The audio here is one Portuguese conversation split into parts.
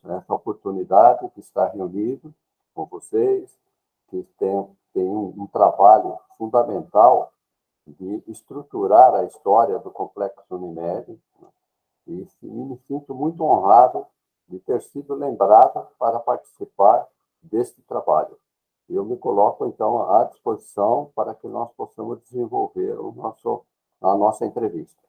essa oportunidade de estar reunido com vocês, que tem um trabalho fundamental de estruturar a história do Complexo Unimed, né? E me sinto muito honrado de ter sido lembrado para participar deste trabalho. Eu me coloco, então, à disposição para que nós possamos desenvolver a nossa entrevista.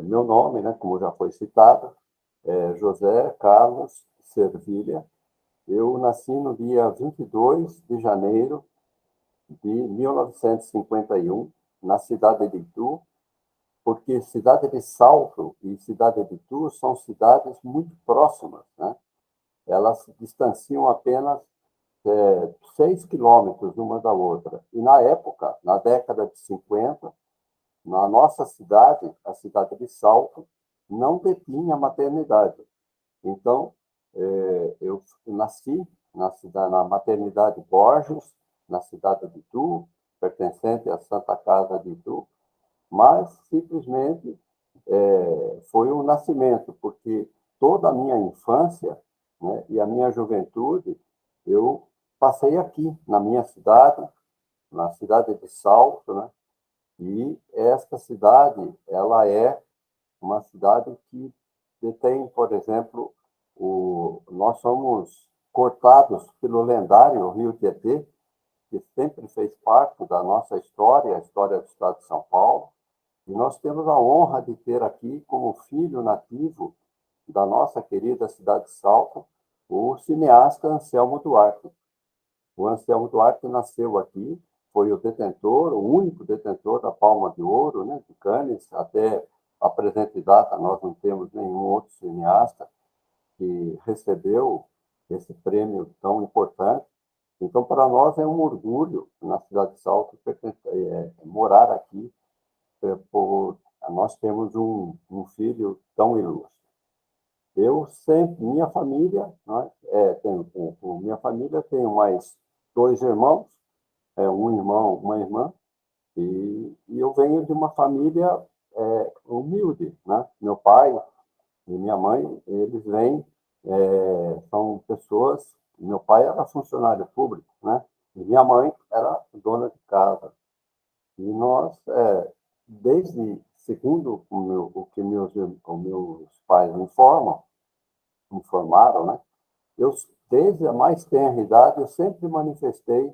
Meu nome, né, como já foi citado, é José Carlos Servilha. Eu nasci no dia 22 de janeiro de 1951, na cidade de Itu, porque cidade de Salto e cidade de Itu são cidades muito próximas, né? Elas se distanciam apenas 6 quilômetros uma da outra. E na época, na década de 50, na nossa cidade, a cidade de Salto, não detinha maternidade. Então, eu nasci na maternidade Borges, na cidade de Itu, pertencente à Santa Casa de Itu, mas simplesmente foi um nascimento, porque toda a minha infância, né, e a minha juventude eu passei aqui, na minha cidade, na cidade de Salto, né? E esta cidade, ela é uma cidade que detém, por exemplo, nós somos cortados pelo lendário Rio Tietê, que sempre fez parte da nossa história, a história do Estado de São Paulo, e nós temos a honra de ter aqui como filho nativo da nossa querida cidade de Salto, o cineasta Anselmo Duarte. O Anselmo Duarte nasceu aqui, foi o detentor, o único detentor da Palma de Ouro, né, de Cannes. Até a presente data nós não temos nenhum outro cineasta que recebeu esse prêmio tão importante. Então, para nós é um orgulho, na cidade de Salto, morar aqui. Nós temos um filho tão ilustre. Eu sempre, minha família, né, minha família tem mais 2 irmãos, um irmão, uma irmã, e eu venho de uma família humilde, né? Meu pai e minha mãe, eles vêm, são pessoas. Meu pai era funcionário público, né? E minha mãe era dona de casa. E nós, segundo o que meus pais informaram, né? Eu, desde a mais tenra idade, eu sempre manifestei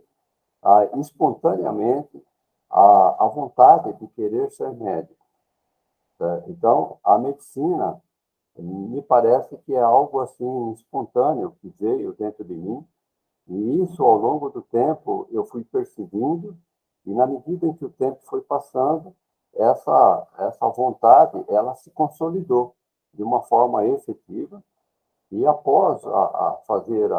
espontaneamente a vontade de querer ser médico. Tá? Então, a medicina me parece que é algo assim espontâneo que veio dentro de mim, e isso, ao longo do tempo, eu fui perseguindo, e na medida em que o tempo foi passando, essa vontade, ela se consolidou de uma forma efetiva, e após fazer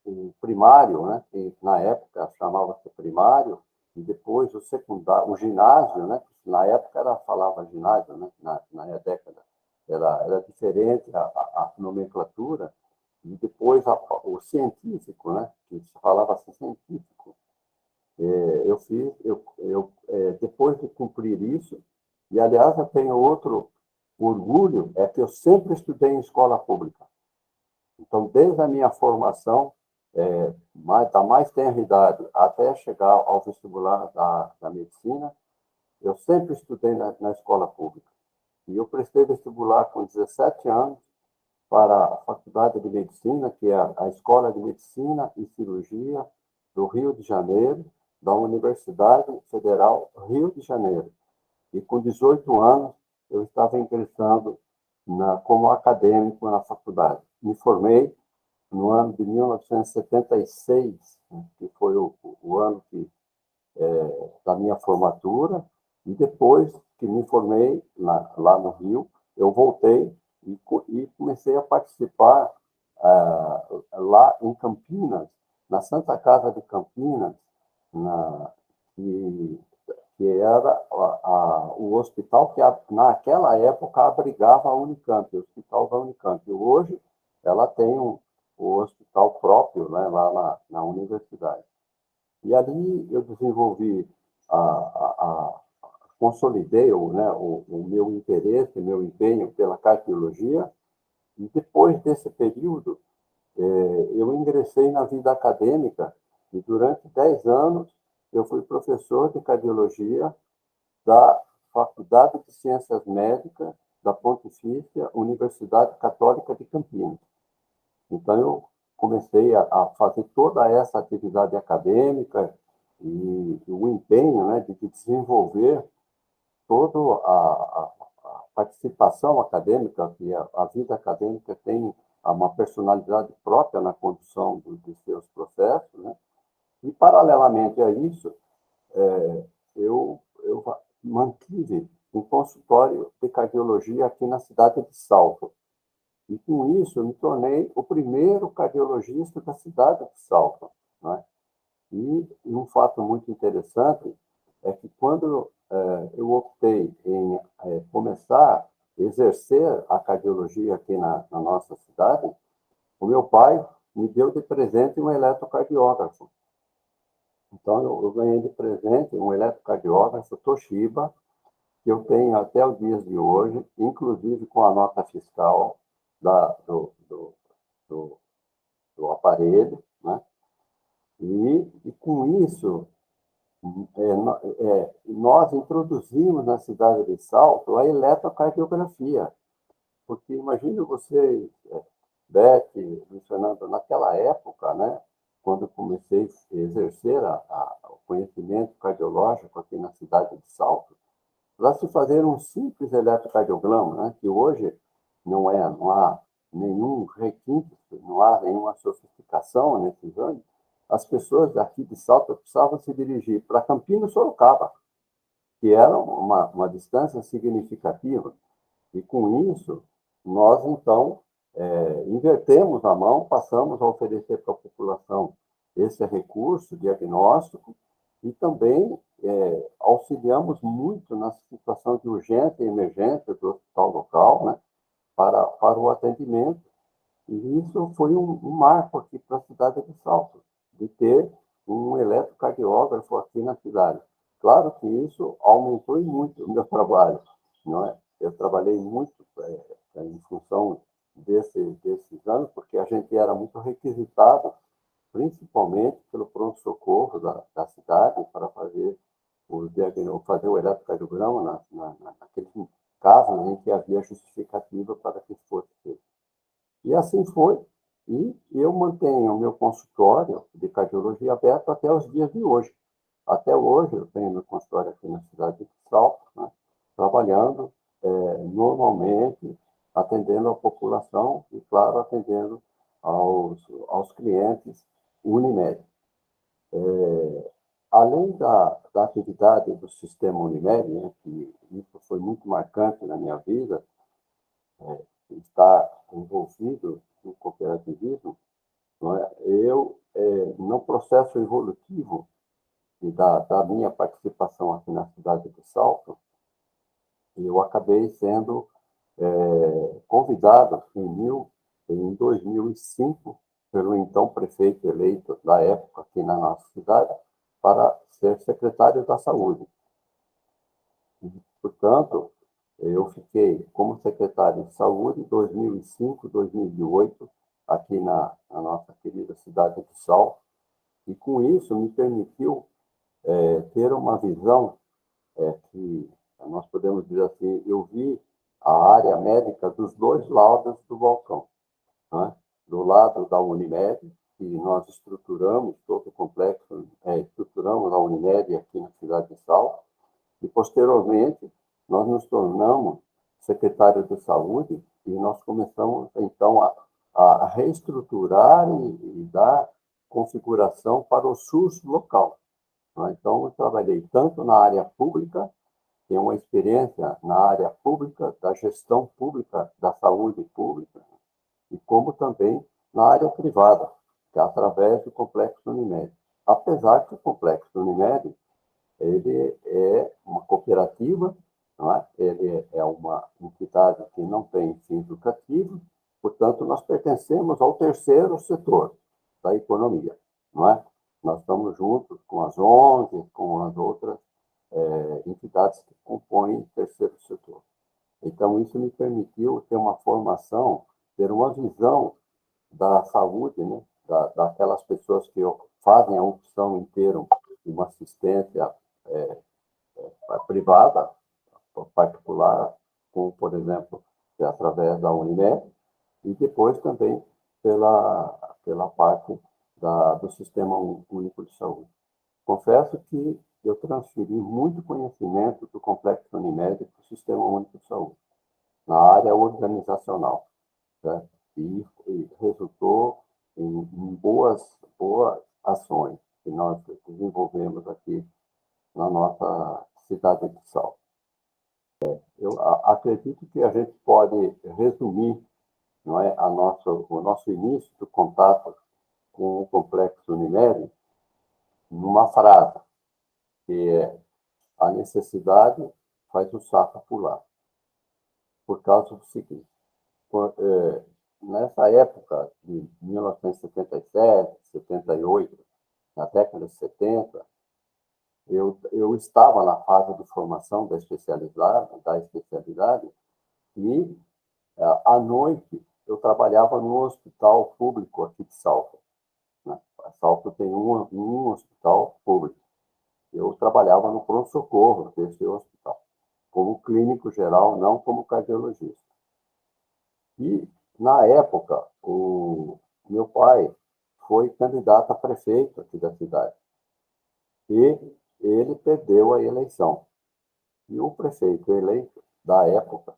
o primário, né, que na época chamava-se primário, e depois o secundário, o ginásio, né, na época falava ginásio, né, na década, era diferente a nomenclatura, e depois o científico, né, que se falava assim, científico. Depois de cumprir isso, e aliás eu tenho outro orgulho, é que eu sempre estudei em escola pública. Então, desde a minha formação, da mais tenra idade até chegar ao vestibular da medicina, eu sempre estudei na escola pública. E eu prestei vestibular com 17 anos para a Faculdade de Medicina, que é a Escola de Medicina e Cirurgia do Rio de Janeiro, da Universidade Federal Rio de Janeiro. E com 18 anos, eu estava ingressando como acadêmico na faculdade. Me formei no ano de 1976, que foi o ano da minha formatura, e depois que me formei lá no Rio, eu voltei e comecei a participar lá em Campinas, na Santa Casa de Campinas, que era o hospital que naquela época abrigava a Unicamp, o Hospital da Unicamp. Hoje ela tem o hospital próprio, né, lá na universidade. E ali eu desenvolvi consolidei o meu interesse, meu empenho pela cardiologia, e depois desse período, eu ingressei na vida acadêmica, e durante 10 anos eu fui professor de cardiologia da Faculdade de Ciências Médicas da Pontifícia Universidade Católica de Campinas. Então, eu comecei a fazer toda essa atividade acadêmica e o empenho, né, de desenvolver toda a participação acadêmica, que a vida acadêmica tem uma personalidade própria na condução dos seus processos, né? E, paralelamente a isso, eu mantive um consultório de cardiologia aqui na cidade de Salto. E, com isso, eu me tornei o primeiro cardiologista da cidade de Salto, né? E um fato muito interessante é que, quando eu optei em começar a exercer a cardiologia aqui na nossa cidade, o meu pai me deu de presente um eletrocardiógrafo. Então, eu ganhei de presente um eletrocardiógrafo Toshiba, que eu tenho até os dias de hoje, inclusive com a nota fiscal do aparelho, né? E com isso, nós introduzimos na cidade de Salto a eletrocardiografia, porque imagine você, Beth, Luiz Fernando, naquela época, né, quando eu comecei a exercer o conhecimento cardiológico aqui na cidade de Salto, para se fazer um simples eletrocardiograma, né, que hoje não há nenhum requinte, não há nenhuma sofisticação nesse exame, as pessoas daqui de Salto precisavam se dirigir para Campinas e Sorocaba, que era uma distância significativa. E, com isso, nós, então, invertemos a mão, passamos a oferecer para a população esse recurso diagnóstico e também auxiliamos muito na situação de urgência e emergência do hospital local, né, para o atendimento. E isso foi um marco aqui para a cidade de Salto, de ter um eletrocardiógrafo aqui na cidade. Claro que isso aumentou muito o meu trabalho, não é? Eu trabalhei muito em função desses anos, porque a gente era muito requisitado, principalmente pelo pronto-socorro da cidade, para fazer o eletrocardiograma naqueles casos em que havia justificativa para que isso fosse feito. E assim foi, e eu mantenho o meu consultório de cardiologia aberto até os dias de hoje. Até hoje eu tenho meu consultório aqui na cidade de Salto, né, trabalhando normalmente, atendendo a população e, claro, atendendo aos clientes Unimed. Além da atividade do sistema Unimed, né, que isso foi muito marcante na minha vida, estar envolvido no cooperativismo, não é? Eu, no processo evolutivo da minha participação aqui na cidade de Salto, eu acabei sendo convidado em 2005 pelo então prefeito eleito da época aqui na nossa cidade para ser secretário da Saúde. E, portanto, eu fiquei como secretário de Saúde em 2005, 2008, aqui na nossa querida cidade de Salto, e com isso me permitiu ter uma visão que nós podemos dizer assim, eu vi a área médica dos dois lados do balcão, né? Do lado da Unimed, que nós estruturamos todo o complexo, estruturamos a Unimed aqui na cidade de Salto, e posteriormente nós nos tornamos secretários de saúde e nós começamos então a reestruturar e dar configuração para o SUS local, né? Então, eu trabalhei tanto na área pública, tenho uma experiência na área pública, da gestão pública, da saúde pública, e como também na área privada, que é através do Complexo Unimed. Apesar que o Complexo Unimed ele é uma cooperativa, não é? Ele é uma entidade que não tem fins lucrativos, portanto, nós pertencemos ao terceiro setor da economia, não é? Nós estamos juntos com as ONGs, com as outras entidades que compõem o terceiro setor. Então, isso me permitiu ter uma formação, ter uma visão da saúde, né, daquelas pessoas que fazem a opção em ter uma assistência privada, particular, como, por exemplo, através da Unimed, e depois também pela parte do Sistema Único de Saúde. Confesso que eu transferi muito conhecimento do Complexo Unimed para o Sistema Único de Saúde, na área organizacional, certo? E resultou em boas ações que nós desenvolvemos aqui na nossa cidade de Salto. Eu acredito que a gente pode resumir, não é, o nosso início do contato com o Complexo Unimed numa frase, que é: a necessidade faz o sapo pular. Por causa do seguinte: nessa época de 1977, 78, na década de 70, eu estava na fase de formação da especialidade e, à noite, eu trabalhava no hospital público aqui de Salto, né? Salto tem um hospital público. Eu trabalhava no pronto-socorro desse hospital, como clínico geral, não como cardiologista. E, na época, o meu pai foi candidato a prefeito aqui da cidade. E ele perdeu a eleição. E o prefeito eleito da época,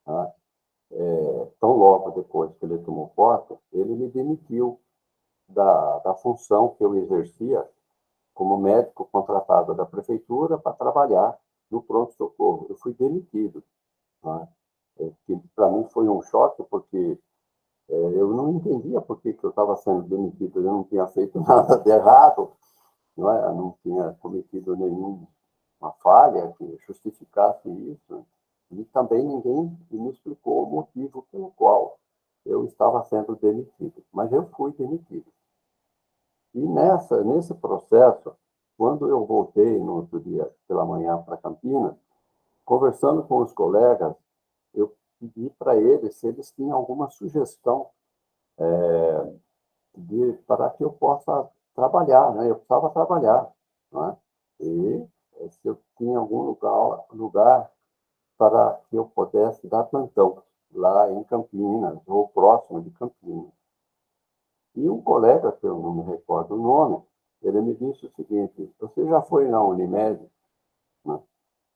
né, tão logo depois que ele tomou posse, ele me demitiu da função que eu exercia como médico contratado da prefeitura para trabalhar no pronto-socorro. Eu fui demitido, né? Que para mim foi um choque, porque eu não entendia por que eu estava sendo demitido. Eu não tinha feito nada de errado, não é? Eu não tinha cometido nenhuma falha que justificasse isso. E também ninguém me explicou o motivo pelo qual eu estava sendo demitido. Mas eu fui demitido. E nesse processo, quando eu voltei no outro dia pela manhã para Campinas, conversando com os colegas, eu pedi para eles se eles tinham alguma sugestão para que eu possa trabalhar, né? Eu precisava trabalhar, né? E se eu tinha algum lugar para que eu pudesse dar plantão lá em Campinas, ou próximo de Campinas. E um colega, que eu não me recordo o nome, ele me disse o seguinte: você já foi na Unimed? Né?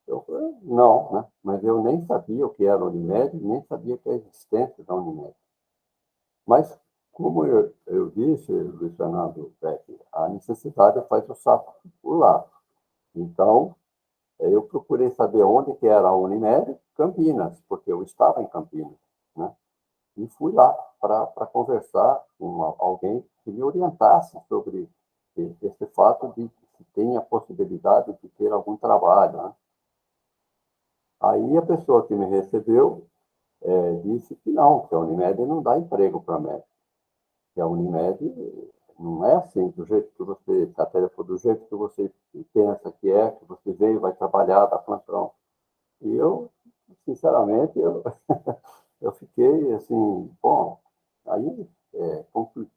Eu falei: não, né? Mas eu nem sabia o que era a Unimed, nem sabia que a existência da Unimed. Mas, como eu disse, Luiz Fernando Beck, a necessidade faz o sapo pular. Então, eu procurei saber onde que era a Unimed, Campinas, porque eu estava em Campinas, né? E fui lá para conversar com alguém que me orientasse sobre esse fato de que tem a possibilidade de ter algum trabalho, né? Aí a pessoa que me recebeu disse que não, que a Unimed não dá emprego para médico, que a Unimed não é assim, do jeito que você, do jeito que você pensa que você veio, vai trabalhar, dá plantão. E eu, sinceramente, eu fiquei assim, bom, aí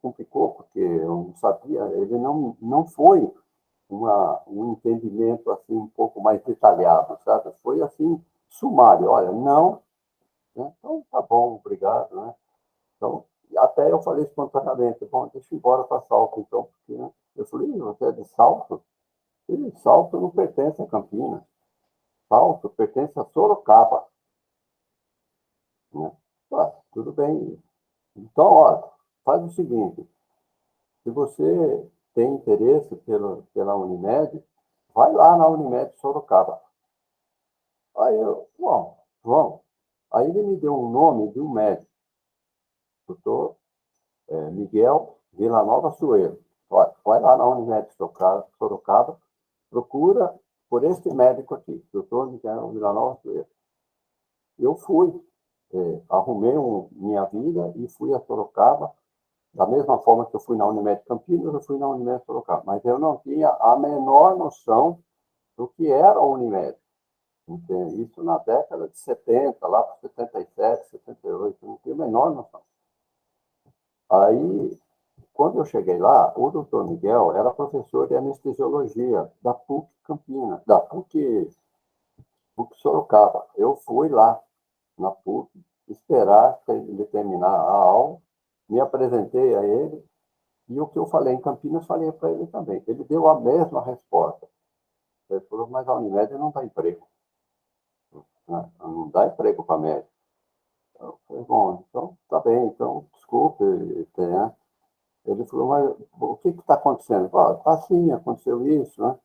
complicou, porque eu não sabia, ele não foi um entendimento assim um pouco mais detalhado, sabe? Foi assim, sumário, olha, não, né? Então tá bom, obrigado, né? Então, até eu falei espontaneamente: bom, deixa eu ir embora para Salto, então, porque, né? Eu falei: você é de Salto? E Salto não pertence a Campinas, Salto pertence a Sorocaba, né? Tudo bem. Então, olha, faz o seguinte: se você tem interesse pela Unimed, vai lá na Unimed Sorocaba. Aí eu, bom, vamos. Aí ele me deu um nome de um médico, doutor Miguel Villanova Soeiro. Olha, vai lá na Unimed Sorocaba, procura por este médico aqui, doutor Miguel Villanova Soeiro. Eu fui, arrumei minha vida e fui a Sorocaba. Da mesma forma que eu fui na Unimed Campinas, eu fui na Unimed Sorocaba. Mas eu não tinha a menor noção do que era a Unimed. Entende? Isso na década de 70, lá para 77, 78, não tinha a menor noção. Aí, quando eu cheguei lá, o doutor Miguel era professor de anestesiologia da PUC Campinas, da PUC Sorocaba. Eu fui lá na PUC esperar ele terminar a aula, me apresentei a ele, e o que eu falei em Campinas, falei para ele também. Ele deu a mesma resposta. Ele falou, mas a Unimed não dá emprego. Não dá emprego para médico. Eu falei, bom, então tá bem, então desculpe, né? Ele falou, mas o que está acontecendo? Ah, tá sim, aconteceu isso, né?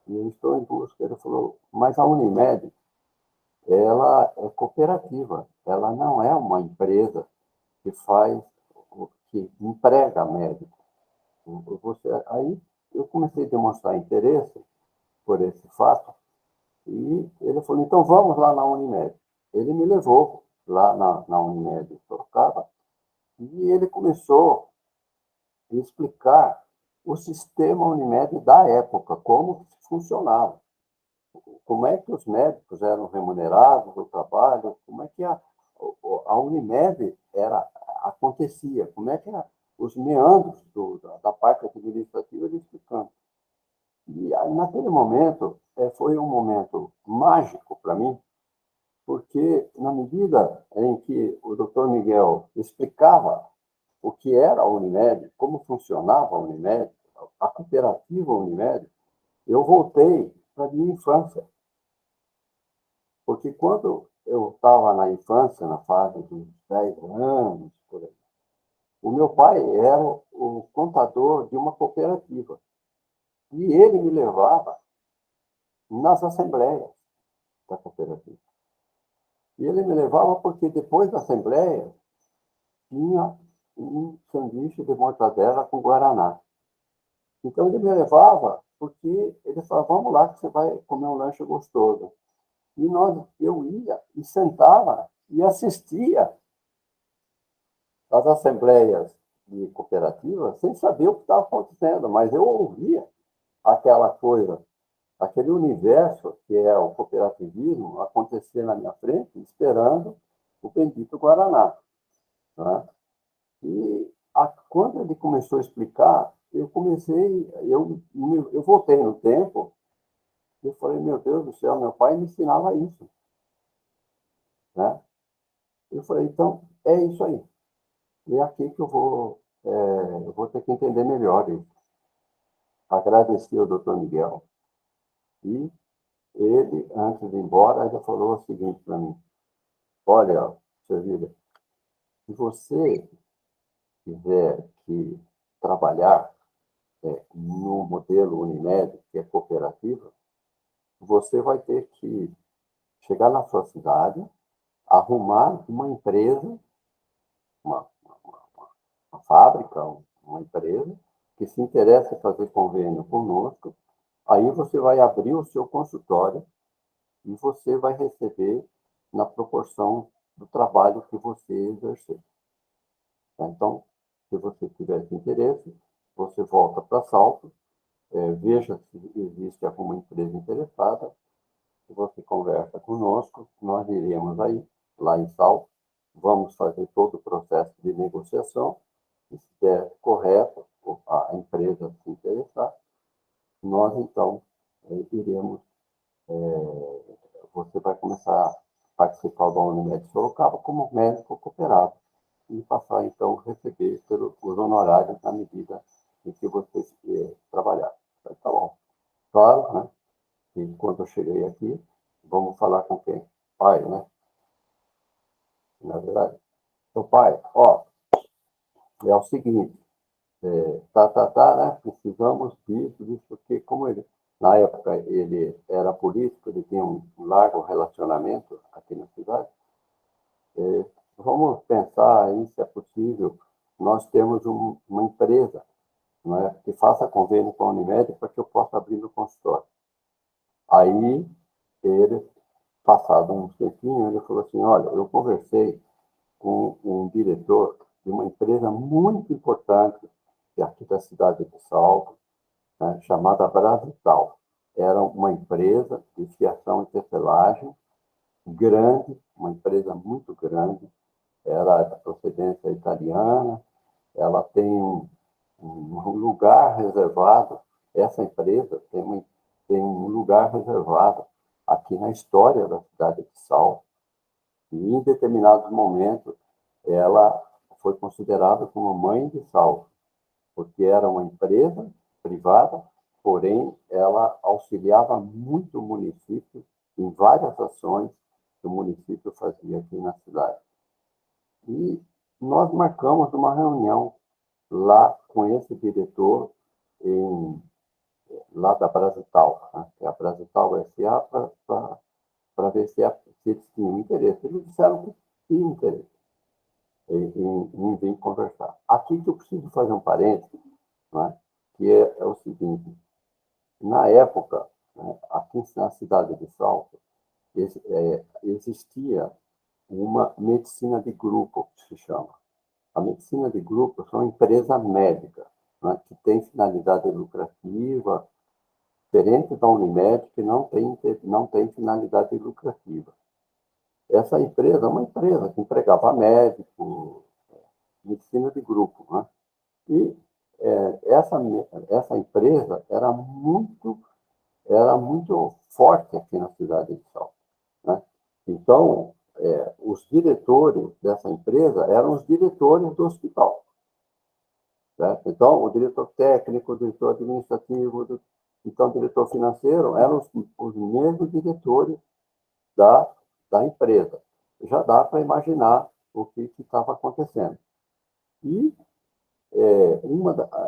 E eu estou em busca. Ele falou, mas a Unimed, ela é cooperativa, ela não é uma empresa que faz, que emprega médico. Aí eu comecei a demonstrar interesse por esse fato, e ele falou, então vamos lá na Unimed. Ele me levou lá na Unimed em Sorocaba, e ele começou a explicar o sistema Unimed da época, como funcionava, como é que os médicos eram remunerados no trabalho, como é que a Unimed acontecia, como é que os meandros da parte administrativa ele explicando. E naquele momento, foi um momento mágico para mim, porque na medida em que o doutor Miguel explicava o que era a Unimed, como funcionava a Unimed, a cooperativa Unimed, eu voltei para a minha infância. Porque quando eu estava na infância, na fase dos 10 anos, por aí, o meu pai era o contador de uma cooperativa. E ele me levava nas assembleias da cooperativa. E ele me levava porque depois da assembleia tinha um sanduíche de mortadela com guaraná. Então ele me levava porque ele falava, vamos lá que você vai comer um lanche gostoso. E eu ia e sentava e assistia às assembleias de cooperativas sem saber o que estava acontecendo, mas eu ouvia aquela coisa, aquele universo que é o cooperativismo acontecer na minha frente, esperando o bendito Guaraná. Né? E quando ele começou a explicar, eu voltei no tempo, eu falei, meu Deus do céu, meu pai me ensinava isso. Né? Eu falei, então, é isso aí. E é aqui que eu vou ter que entender melhor isso. Agradeci ao doutor Miguel e ele, antes de ir embora, já falou o seguinte para mim, olha, seu Vida, se você tiver que trabalhar no modelo Unimed, que é cooperativa, você vai ter que chegar na sua cidade, arrumar uma empresa, uma, uma fábrica, uma empresa, que se interessa em fazer convênio conosco, aí você vai abrir o seu consultório e você vai receber na proporção do trabalho que você exercer. Então, se você tiver esse interesse, você volta para Salto, veja se existe alguma empresa interessada, se você conversa conosco, nós iremos aí, lá em Salto, vamos fazer todo o processo de negociação, e se der correto, a empresa se interessar, nós então iremos, você vai começar a participar da Unimed Sorocaba como médico cooperado e passar então a receber os honorários na medida em que você trabalhar. Então, tá bom. Claro, né? E quando eu cheguei aqui, vamos falar com quem? Pai, né? Na verdade, o pai, ó, é o seguinte, né? Precisamos disso, porque como ele, na época, ele era político, ele tinha um largo relacionamento aqui na cidade, vamos pensar aí se é possível nós temos uma empresa, né, que faça convênio com a Unimed para que eu possa abrir meu consultório. Aí, ele, passado um tempinho, ele falou assim, olha, eu conversei com um diretor de uma empresa muito importante, que é aqui da cidade de Salto, né, chamada Brasital. era uma empresa de fiação e tecelagem grande, uma empresa muito grande, era de procedência italiana, ela tem um lugar reservado, essa empresa tem um lugar reservado aqui na história da cidade de Salto, e em determinados momentos ela foi considerada como mãe de Salto, porque era uma empresa privada, porém ela auxiliava muito o município em várias ações que o município fazia aqui na cidade. E nós marcamos uma reunião lá com esse diretor lá da Brasital, né? Que é a Brasital S.A., para ver se eles tinham interesse. Eles disseram que tinham interesse em vir conversar. Aqui que eu preciso fazer um parênteses, né? Que é o seguinte: na época, né, aqui na cidade de Salto, existia uma medicina de grupo, que se chama. A medicina de grupo são empresas médicas, né, que tem finalidade lucrativa, diferente da Unimed, que não tem finalidade lucrativa. Essa empresa é uma empresa que empregava médico, medicina de grupo, né? E essa empresa era muito forte aqui na cidade de Salto, né? Então, os diretores dessa empresa eram os diretores do hospital, certo? Então, o diretor técnico, o diretor administrativo, então, o diretor financeiro eram os mesmos diretores da, da empresa. Já dá para imaginar o que estava acontecendo. E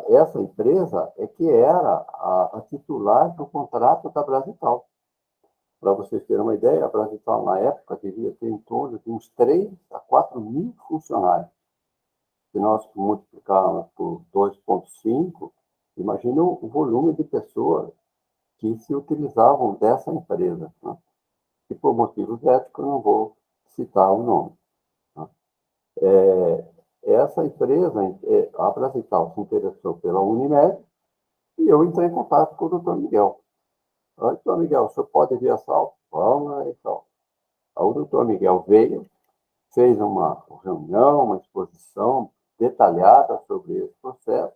essa empresa é que era a titular do contrato da Brasital. Para vocês terem uma ideia, a Brasital, na época, devia ter em torno de uns 3 a 4 mil funcionários. Se nós multiplicarmos por 2,5, imagina o volume de pessoas que se utilizavam dessa empresa, né? E por motivos éticos, eu não vou citar o nome, né? Essa empresa, a Brasital, se interessou pela Unimed e eu entrei em contato com o doutor Miguel. Doutor Miguel, o senhor pode vir a Salto? Vamos aí, Salto. O doutor Miguel veio, fez uma reunião, uma exposição detalhada sobre esse processo,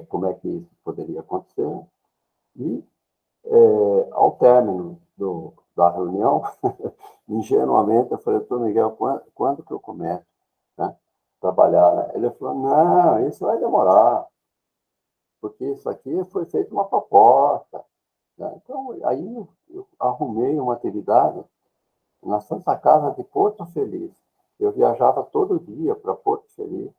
como é que isso poderia acontecer, e, ao término da reunião, ingenuamente, eu falei, doutor Miguel, quando que eu começo, né, trabalhar? Né? Ele falou, não, isso vai demorar, porque isso aqui foi feita uma proposta. Né? Então, aí eu arrumei uma atividade na Santa Casa de Porto Feliz. Eu viajava todo dia para Porto Feliz.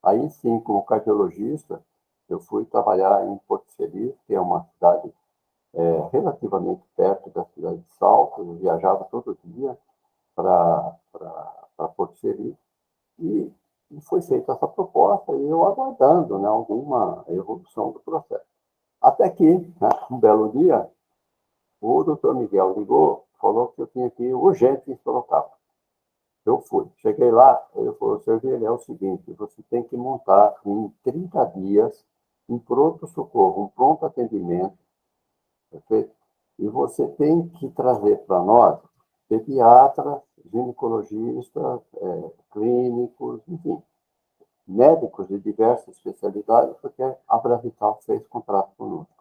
Aí sim, como cardiologista, eu fui trabalhar em Porto Feliz, que é uma cidade relativamente perto da cidade de Salto. Eu viajava todo dia para Porto Feliz. E foi feita essa proposta e eu aguardando, né, alguma evolução do processo. Até que, né, um belo dia, o doutor Miguel ligou, falou que eu tinha que ir urgente em Sorocaba. Eu fui. Cheguei lá, ele falou, seu Vieira, é o seguinte, você tem que montar em 30 dias um pronto-socorro, um pronto atendimento, perfeito? E você tem que trazer para nós pediatras, ginecologistas, clínicos, enfim, médicos de diversas especialidades, porque a Brasital fez contrato conosco.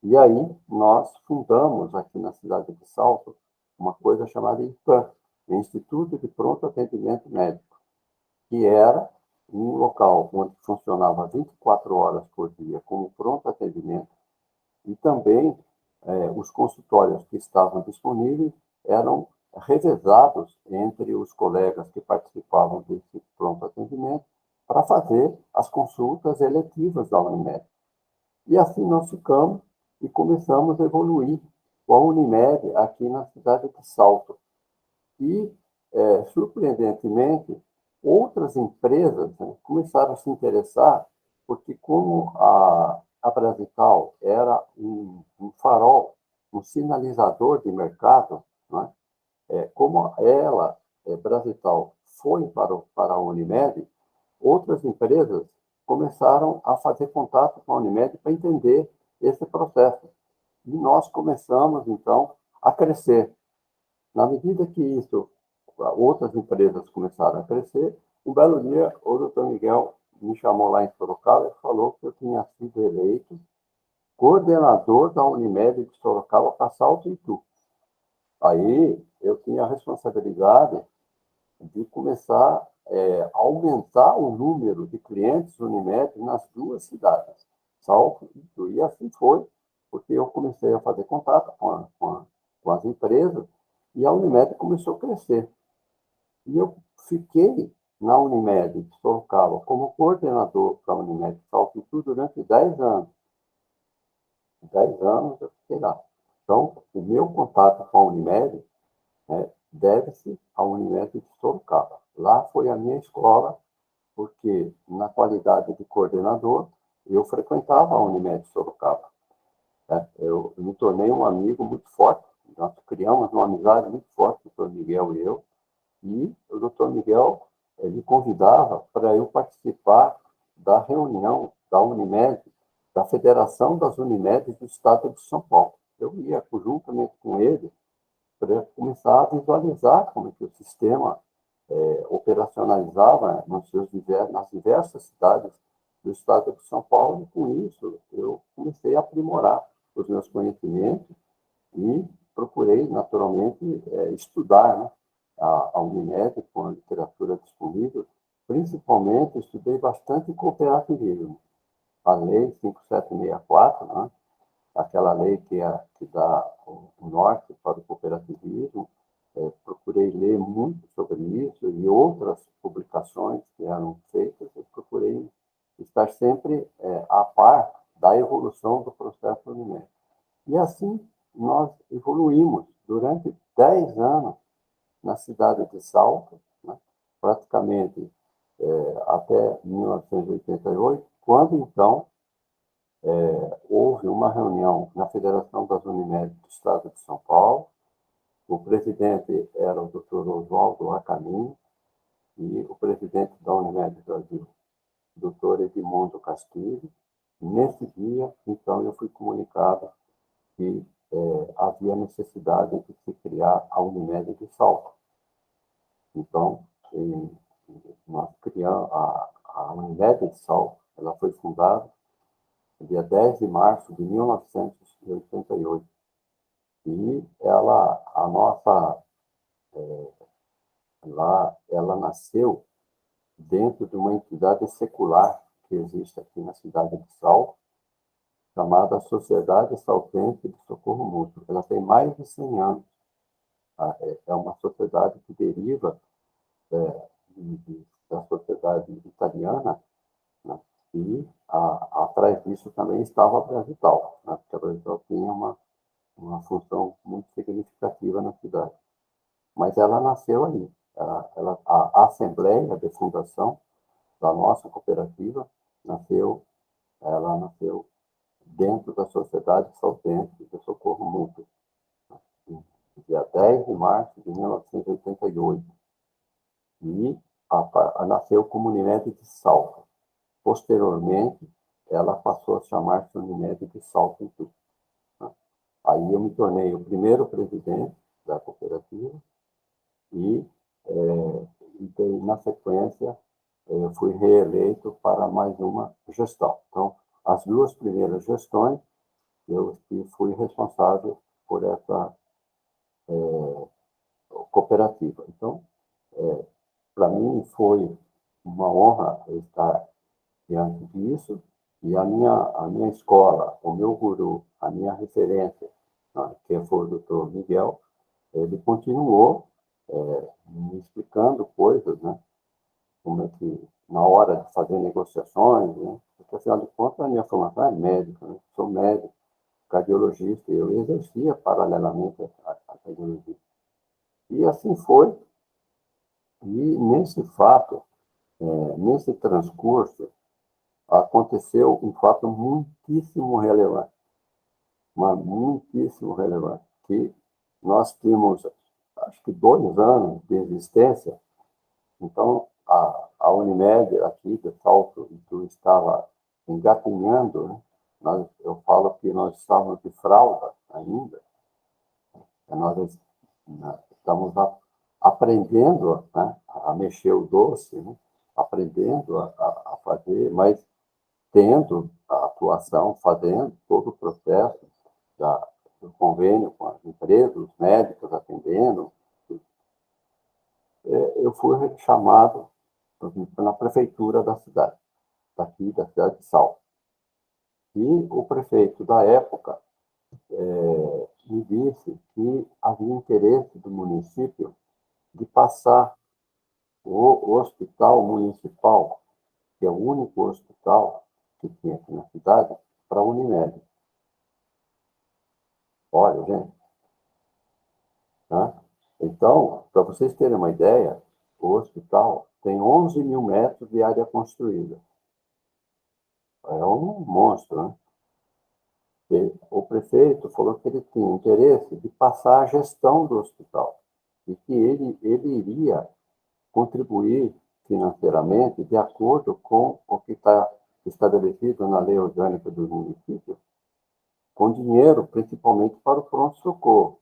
E aí nós fundamos aqui na cidade de Salto uma coisa chamada IPAM, Instituto de Pronto Atendimento Médico, que era um local onde funcionava 24 horas por dia como pronto atendimento e também os consultórios que estavam disponíveis eram revezados entre os colegas que participavam desse pronto atendimento para fazer as consultas eletivas da Unimed. E assim nós ficamos e começamos a evoluir com a Unimed aqui na cidade de Salto. E, surpreendentemente, outras empresas, né, começaram a se interessar, porque como a Brasital era um farol, um sinalizador de mercado, né, como ela, Brasital, foi para a Unimed, outras empresas começaram a fazer contato com a Unimed para entender esse processo. E nós começamos, então, a crescer. Na medida que isso, outras empresas começaram a crescer, um belo dia, o doutor Miguel me chamou lá em Sorocaba e falou que eu tinha sido eleito coordenador da Unimed de Sorocaba para Salto e Itu. Aí eu tinha a responsabilidade de começar a aumentar o número de clientes Unimed nas duas cidades, Salto e Itu. E assim foi, porque eu comecei a fazer contato com as empresas e a Unimed começou a crescer. E eu fiquei na Unimed de Sorocaba como coordenador para a Unimed de Salto e Itu durante 10 anos. 10 anos eu fiquei lá. Então, o meu contato com a Unimed, né, deve-se à Unimed de Sorocaba. Lá foi a minha escola, porque na qualidade de coordenador, eu frequentava a Unimed de Sorocaba. Né? Eu me tornei um amigo muito forte, nós criamos uma amizade muito forte, o doutor Miguel e eu, e o doutor Miguel me convidava para eu participar da reunião da Unimed, da Federação das Unimedes do Estado de São Paulo. Eu ia juntamente com ele para começar a visualizar como é que o sistema operacionalizava nas diversas cidades do Estado de São Paulo, e com isso eu comecei a aprimorar os meus conhecimentos e procurei, naturalmente, estudar, né, a Unimed com a literatura disponível. Principalmente, estudei bastante cooperativismo. A Lei 5764, né, aquela lei que dá o norte para o cooperativismo. Procurei ler muito sobre isso e outras publicações que eram feitas. Eu procurei estar sempre a par da evolução do processo Unimed. E assim nós evoluímos durante 10 anos na cidade de Salto, né, praticamente até 1988, quando então houve uma reunião na Federação das Unimed do Estado de São Paulo. O presidente era o Dr. Oswaldo Acamin e o presidente da Unimed Brasil, Dr. Edmundo Castilho. Nesse dia, então, eu fui comunicado que havia necessidade de se criar a Unimed de Salto. Então, nós criamos a Unimed de Salto. Ela foi fundada no dia 10 de março de 1988. E a nossa, ela nasceu dentro de uma entidade secular que existe aqui na cidade de Salto, chamada Sociedade Saltense de Socorro Mútuo. Ela tem mais de 100 anos. É uma sociedade que deriva da sociedade italiana, né? E atrás disso também estava a Bravital, né? Porque a Bravital tinha uma função muito significativa na cidade. Mas ela nasceu ali. A Assembleia de Fundação da nossa cooperativa ela nasceu dentro da Sociedade Saltense de Socorro Mútuo, no dia 10 de março de 1988. E nasceu como Unimed de Salto. Posteriormente, ela passou a chamar-se Unimed de Salto Itu. Aí eu me tornei o primeiro presidente da cooperativa e, na sequência, eu fui reeleito para mais uma gestão. Então, as duas primeiras gestões, eu fui responsável por essa cooperativa. Então, para mim foi uma honra estar diante disso, e a minha escola, o meu guru, a minha referência, né, que foi o doutor Miguel, ele continuou me explicando coisas, né, como é que, na hora de fazer negociações, né, porque, afinal de contas, a minha formação é médica, né, sou médico, cardiologista, e eu exercia paralelamente a cardiologia. E assim foi, e nesse fato, nesse transcurso, aconteceu um fato muitíssimo relevante, que nós tínhamos, acho que 2 anos de existência. Então, a Unimed aqui de Salto Itu estava engatinhando, né, eu falo que nós estávamos de fralda ainda, nós estamos aprendendo, né, a mexer o doce, né, aprendendo a fazer, mas tendo a atuação, fazendo todo o processo do convênio com as empresas, os médicos atendendo. Eu fui chamado na prefeitura da cidade, daqui da cidade de Salto. E o prefeito da época me disse que havia interesse do município de passar o hospital municipal, que é o único hospital que tem aqui na cidade, para a Unimed. Olha, gente. Né? Então, para vocês terem uma ideia, o hospital tem 11 mil metros de área construída. É um monstro, né? E o prefeito falou que ele tinha interesse de passar a gestão do hospital e que ele iria contribuir financeiramente de acordo com o que está estabelecido na lei orgânica dos municípios, com dinheiro principalmente para o pronto-socorro.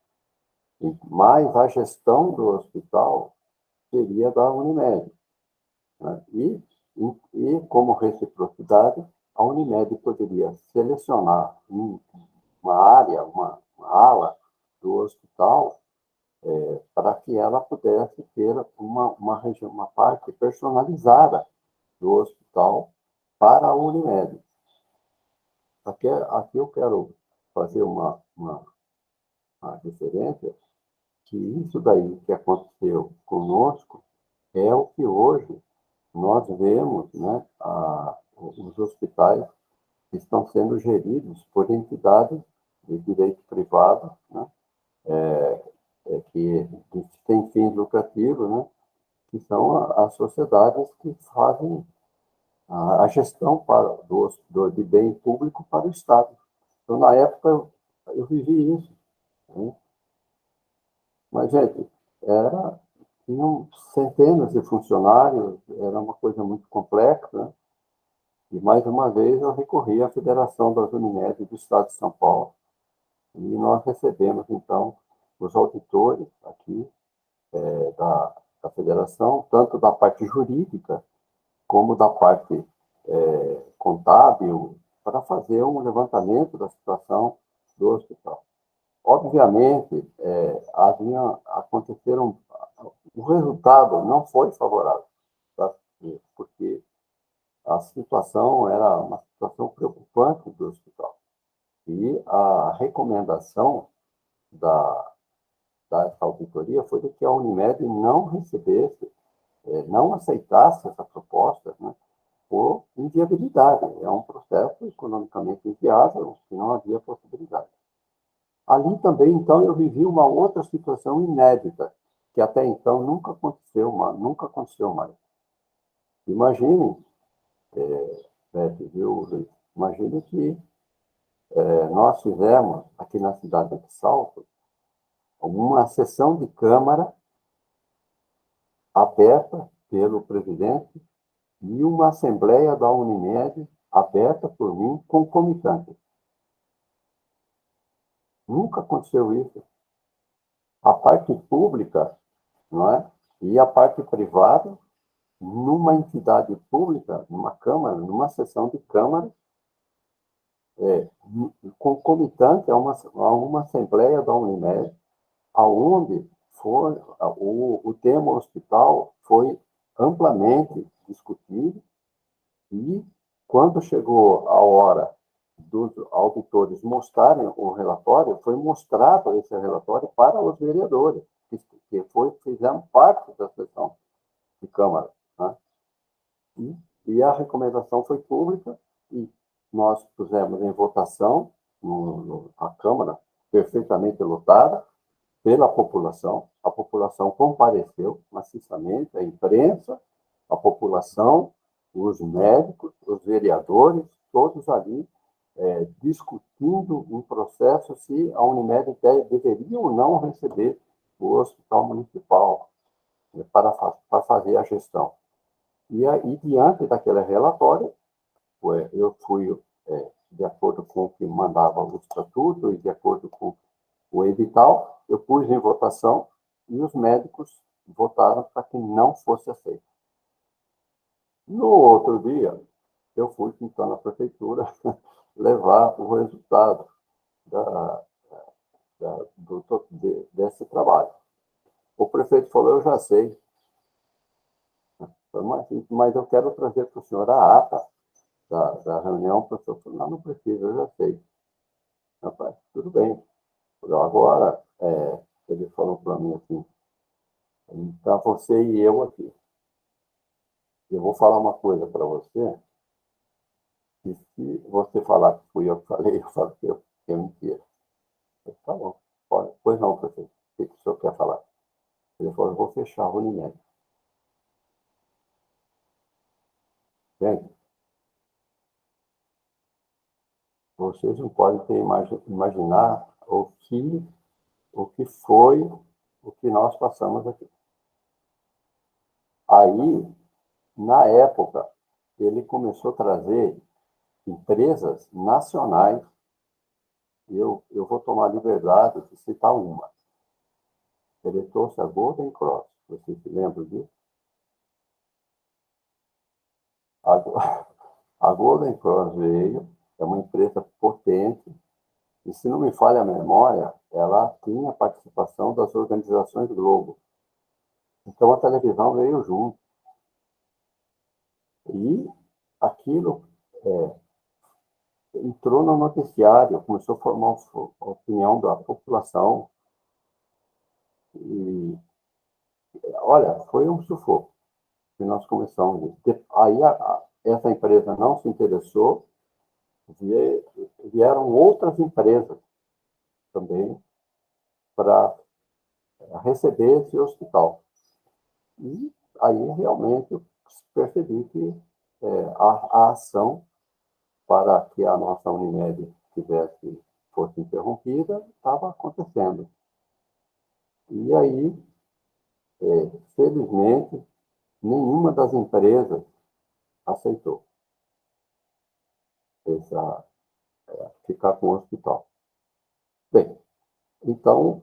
Mas a gestão do hospital seria da Unimed. Né? E, como reciprocidade, a Unimed poderia selecionar uma área, uma ala do hospital para que ela pudesse ter uma parte personalizada do hospital para a Unimed. Aqui eu quero fazer uma referência que isso daí que aconteceu conosco é o que hoje nós vemos, né, os hospitais que estão sendo geridos por entidades de direito privado, né, que têm fins lucrativos, né, que são as sociedades que fazem a gestão de bem público para o Estado. Então, na época, eu vivi isso. Né? Mas, gente, tinham centenas de funcionários, era uma coisa muito complexa, né? E, mais uma vez, eu recorri à Federação das Unimed do Estado de São Paulo, e nós recebemos, então, os auditores aqui da federação, tanto da parte jurídica, como da parte contábil, para fazer um levantamento da situação do hospital. Obviamente, aconteceram, o resultado não foi favorável, tá? Porque a situação era uma situação preocupante do hospital. E a recomendação dessa auditoria foi de que a Unimed não recebesse, não aceitasse essa proposta, né, por inviabilidade. É um processo economicamente inviável, que não havia possibilidade. Ali também, então, eu vivi uma outra situação inédita, que até então nunca aconteceu mais. Imagine, viu, Luiz? Imagine que nós fizemos, aqui na cidade de Salto, uma sessão de Câmara aberta pelo presidente e uma assembleia da Unimed aberta por mim, concomitante. Nunca aconteceu isso. A parte pública, não é? E a parte privada, numa entidade pública, numa Câmara, numa sessão de Câmara, concomitante a uma assembleia da Unimed, aonde o tema hospital foi amplamente discutido e, quando chegou a hora dos auditores mostrarem o relatório, foi mostrado esse relatório para os vereadores, que fizeram parte da sessão de Câmara. Né? E a recomendação foi pública e nós pusemos em votação a Câmara perfeitamente lotada pela população. A população compareceu maciçamente, a imprensa, a população, os médicos, os vereadores, todos ali discutindo um processo se a Unimed deveria ou não receber o hospital municipal para fazer a gestão. E diante daquele relatório, eu fui de acordo com o que mandava o estatuto e de acordo com o edital, eu pus em votação e os médicos votaram para que não fosse aceito. No outro dia, eu fui então na prefeitura levar o resultado desse trabalho. O prefeito falou, eu já sei, mas eu quero trazer para o senhor a ata da reunião. O professor falou, não precisa, eu já sei. Rapaz, tudo bem. Agora, ele falou para mim assim, está você e eu aqui. Eu vou falar uma coisa para você, e se você falar que fui eu que falei, eu falo que é mentira. Eu, tá bom, pode. Pois não, prefeito. O que o senhor quer falar? Ele falou, eu vou fechar a Unimed. Gente, vocês não podem ter imaginar o que foi o que nós passamos aqui. Aí, na época, ele começou a trazer empresas nacionais. Eu vou tomar liberdade de citar uma. Ele trouxe a Golden Cross. Você se lembra disso? A Golden Cross veio, é uma empresa potente, e se não me falha a memória, ela tinha participação das organizações Globo. Então a televisão veio junto. E aquilo entrou no noticiário, começou a formar a opinião da população. E, olha, foi um sufoco que nós começamos. Aí essa empresa não se interessou, vieram outras empresas também para receber esse hospital. E aí realmente eu percebi que a ação para que a nossa Unimed fosse interrompida estava acontecendo. E aí, felizmente, nenhuma das empresas aceitou ficar com o hospital. Bem, então,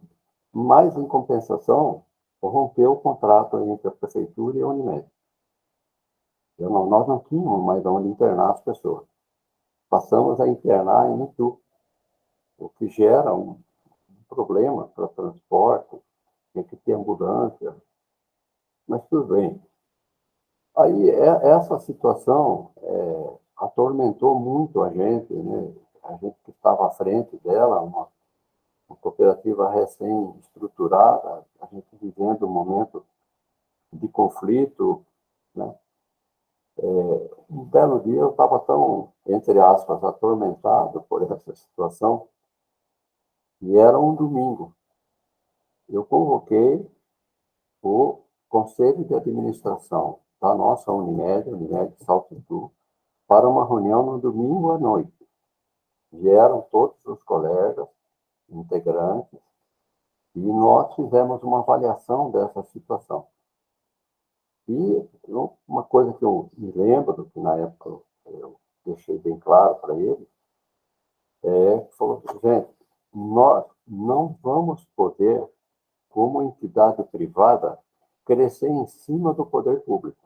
mas em compensação, rompeu o contrato entre a prefeitura e a Unimed. Nós não tínhamos mais onde internar as pessoas. Passamos a internar em Itu, o que gera um problema para transporte, tem que ter ambulância, mas tudo bem. Aí, essa situação atormentou muito a gente, né? A gente que estava à frente dela, uma cooperativa recém-estruturada, a gente vivendo um momento de conflito, né? Um belo dia eu estava tão, entre aspas, atormentado por essa situação, e era um domingo. Eu convoquei o Conselho de Administração da nossa Unimed Salto Sul, para uma reunião no domingo à noite. Vieram todos os colegas, integrantes, e nós fizemos uma avaliação dessa situação. E uma coisa que eu me lembro, que na época eu deixei bem claro para eles, que falou, gente, nós não vamos poder, como entidade privada, crescer em cima do poder público.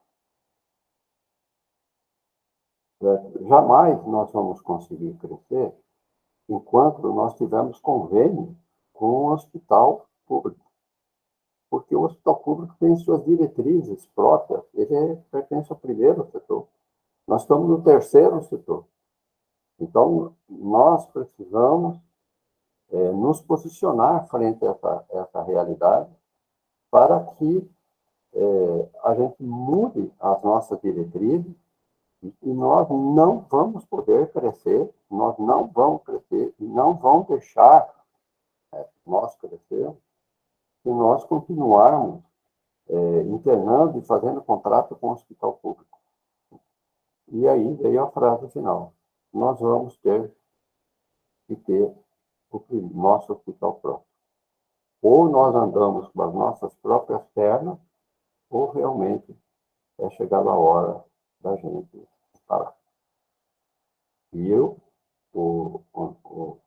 Jamais nós vamos conseguir crescer enquanto nós tivermos convênio com o hospital público. Porque o hospital público tem suas diretrizes próprias, ele pertence ao primeiro setor. Nós estamos no terceiro setor. Então, nós precisamos nos posicionar frente a essa realidade para que a gente mude as nossas diretrizes e nós não vamos poder crescer, nós não vamos crescer e não vão deixar nós crescer se nós continuarmos internando e fazendo contrato com o hospital público. E aí veio a frase final. Nós vamos ter que ter o nosso hospital próprio. Ou nós andamos com as nossas próprias pernas, ou realmente é chegada a hora da gente parar. E eu o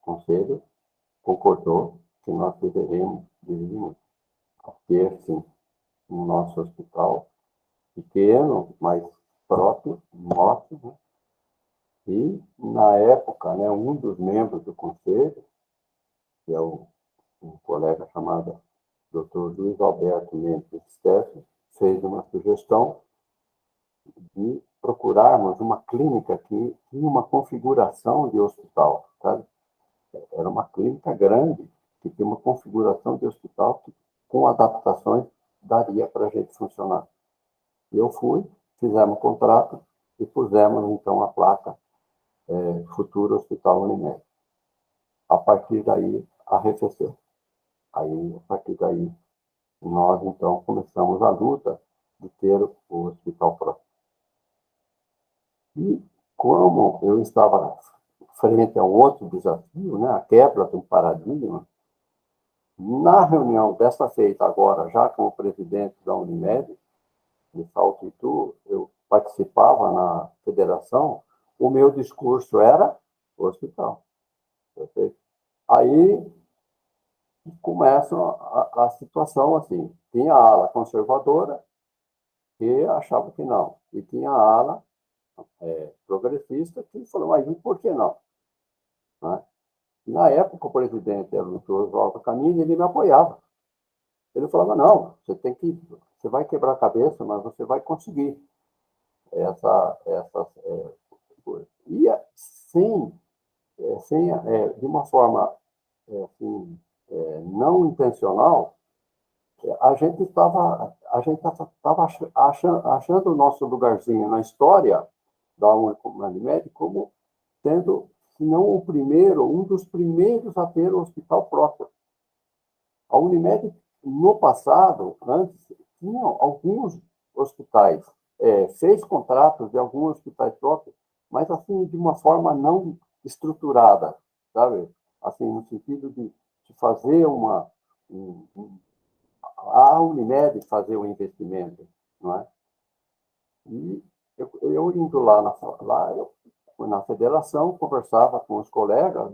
conselho concordou que nós deveríamos ter, sim, no nosso hospital pequeno, mas próprio, nosso, né? E, na época, né, um dos membros do conselho, que é um colega chamado Dr. Luiz Alberto Mendes Steffen, fez uma sugestão de procurarmos uma clínica que tinha uma configuração de hospital, sabe? Era uma clínica grande, que tinha uma configuração de hospital que, com adaptações, daria para a gente funcionar. E eu fui, fizemos um contrato e pusemos, então, a placa Futuro Hospital Unimed. A partir daí, arrefeceu. Aí, a partir daí, nós, então, começamos a luta de ter o hospital próprio. E como eu estava frente a um outro desafio, né, a quebra do paradigma, na reunião desta feita agora, já como presidente da Unimed, de Salto Itu, eu participava na federação, o meu discurso era o hospital. Perfeito? Aí começa a situação assim. Tinha a ala conservadora, que achava que não. E tinha a ala progressista, que falou, mas por que não? Né? Na época, o presidente era o doutor Oswaldo Camini, ele me apoiava. Ele falava, não, você vai quebrar a cabeça, mas você vai conseguir essa coisa. E de uma forma assim, não intencional, a gente estava achando o nosso lugarzinho na história da Unimed como sendo, se não o primeiro, um dos primeiros a ter um hospital próprio. A Unimed, no passado, antes, tinha alguns hospitais, fez contratos de alguns hospitais próprios, mas assim, de uma forma não estruturada, sabe? Assim, no sentido de fazer a Unimed fazer o investimento, não é? E eu indo na federação, conversava com os colegas,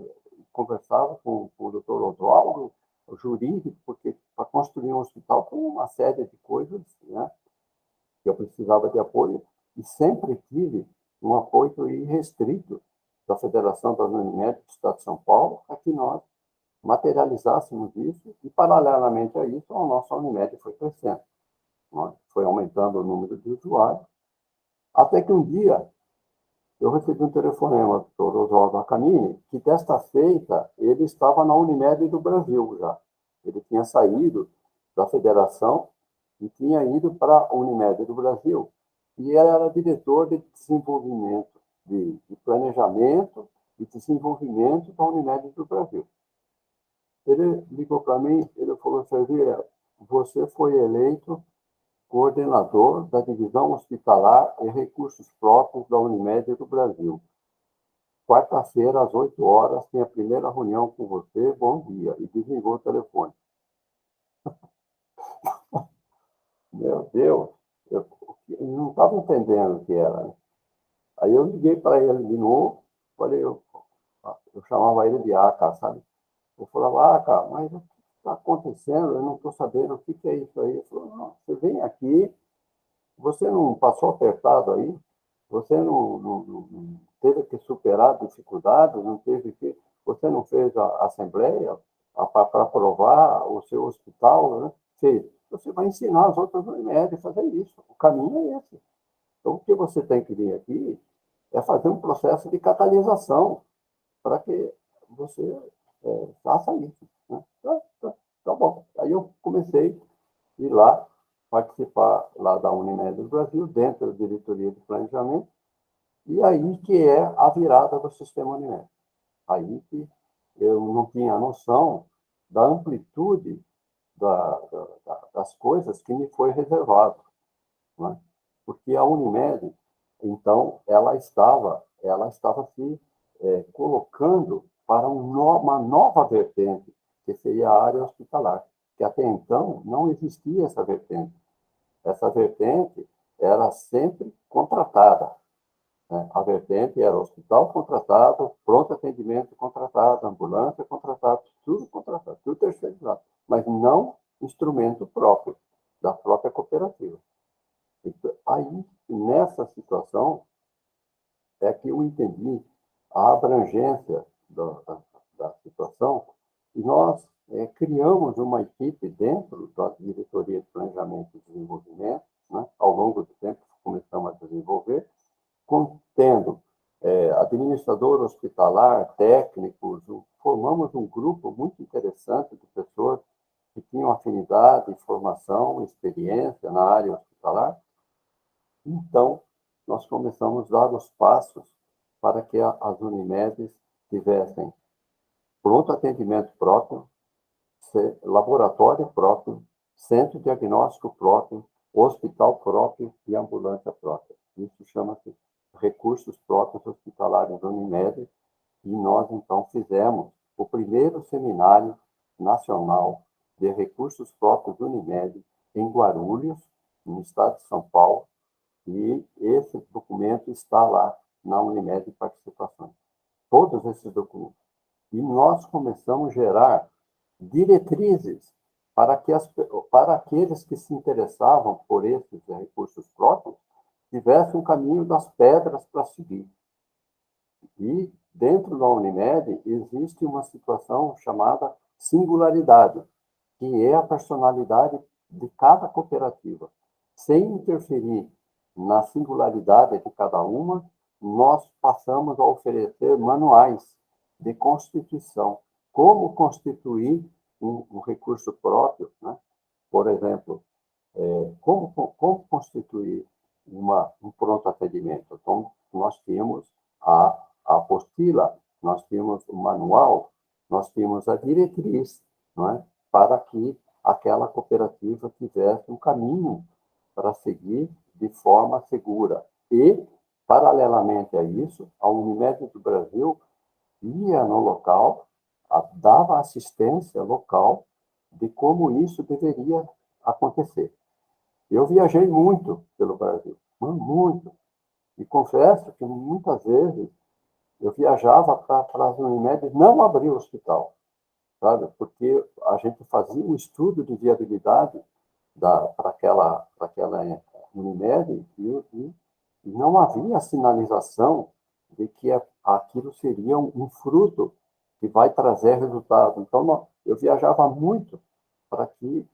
conversava com o doutor Oswaldo, o jurídico, porque para construir um hospital tem uma série de coisas, né, que eu precisava de apoio, e sempre tive um apoio irrestrito da Federação das Unimed do Estado de São Paulo, para que nós materializássemos isso, e, paralelamente a isso, a nossa Unimed foi crescendo, né? Foi aumentando o número de usuários, até que um dia eu recebi um telefonema do Dr. Oswaldo Camini, que desta feita ele estava na Unimed do Brasil já. Ele tinha saído da federação e tinha ido para a Unimed do Brasil, e ele era diretor de desenvolvimento, de planejamento e desenvolvimento da Unimed do Brasil. Ele ligou para mim, ele falou, Xavier, você foi eleito coordenador da Divisão Hospitalar e Recursos Próprios da Unimed do Brasil. Quarta-feira, às 8 horas, tem a primeira reunião com você, bom dia. E desligou o telefone. Meu Deus, eu não estava entendendo o que era. Né? Aí eu liguei para ele de novo, eu chamava ele de Aca, sabe? Eu falava, Aca, mas o que está acontecendo? Eu não estou sabendo o que é isso aí. Ele falou, não, você vem aqui, você não passou apertado aí? Você não teve que superar dificuldades? Não teve que... Você não fez a assembleia para aprovar o seu hospital? Né? Fez. Você vai ensinar as outras UMED a fazer isso. O caminho é esse. Então, o que você tem que vir aqui é fazer um processo de catalisação para que você faça isso. Né? Tá bom. Aí eu comecei a ir lá, participar lá da Unimed do Brasil, dentro da diretoria de planejamento, e aí que é a virada do sistema Unimed. Aí que eu não tinha noção da amplitude das coisas que me foi reservado. Né? Porque a Unimed, então, ela estava se colocando para uma nova vertente, que seria a área hospitalar, que até então não existia essa vertente. Essa vertente era sempre contratada. né? A vertente era hospital contratado, pronto atendimento contratado, ambulância contratado, tudo terceirizado, mas não instrumento próprio da própria cooperativa. Então, aí, nessa situação, é que eu entendi a abrangência da situação e nós criamos uma equipe dentro da diretoria de planejamento e desenvolvimento, né? Ao longo do tempo começamos a desenvolver, contendo administrador hospitalar, técnicos, formamos um grupo muito interessante de pessoas que tinham afinidade, formação, experiência na área hospitalar. Então, nós começamos a dar os passos para que as Unimedes tivessem pronto atendimento próprio, laboratório próprio, centro diagnóstico próprio, hospital próprio e ambulância própria. Isso chama-se recursos próprios hospitalares da Unimed, e nós, então, fizemos o primeiro seminário nacional de recursos próprios Unimed em Guarulhos, no estado de São Paulo, e esse documento está lá na Unimed Participações. Todos esses documentos. E nós começamos a gerar diretrizes para aqueles que se interessavam por esses recursos próprios tivessem um caminho das pedras para seguir. E dentro da Unimed existe uma situação chamada singularidade, que é a personalidade de cada cooperativa. Sem interferir na singularidade de cada uma, nós passamos a oferecer manuais de constituição. Como constituir um recurso próprio, né? Por exemplo, como constituir um pronto atendimento? Então, nós tínhamos a apostila, nós tínhamos o manual, nós tínhamos a diretriz, não é? Para que aquela cooperativa tivesse um caminho para seguir de forma segura. E, paralelamente a isso, a Unimed do Brasil ia no local, dava assistência local de como isso deveria acontecer. Eu viajei muito pelo Brasil, muito. E confesso que muitas vezes eu viajava para as Unimed não abrir o hospital, sabe? Porque a gente fazia um estudo de viabilidade para aquela Unimed e não havia sinalização de que aquilo seria um fruto que vai trazer resultado. Então, eu viajava muito para que,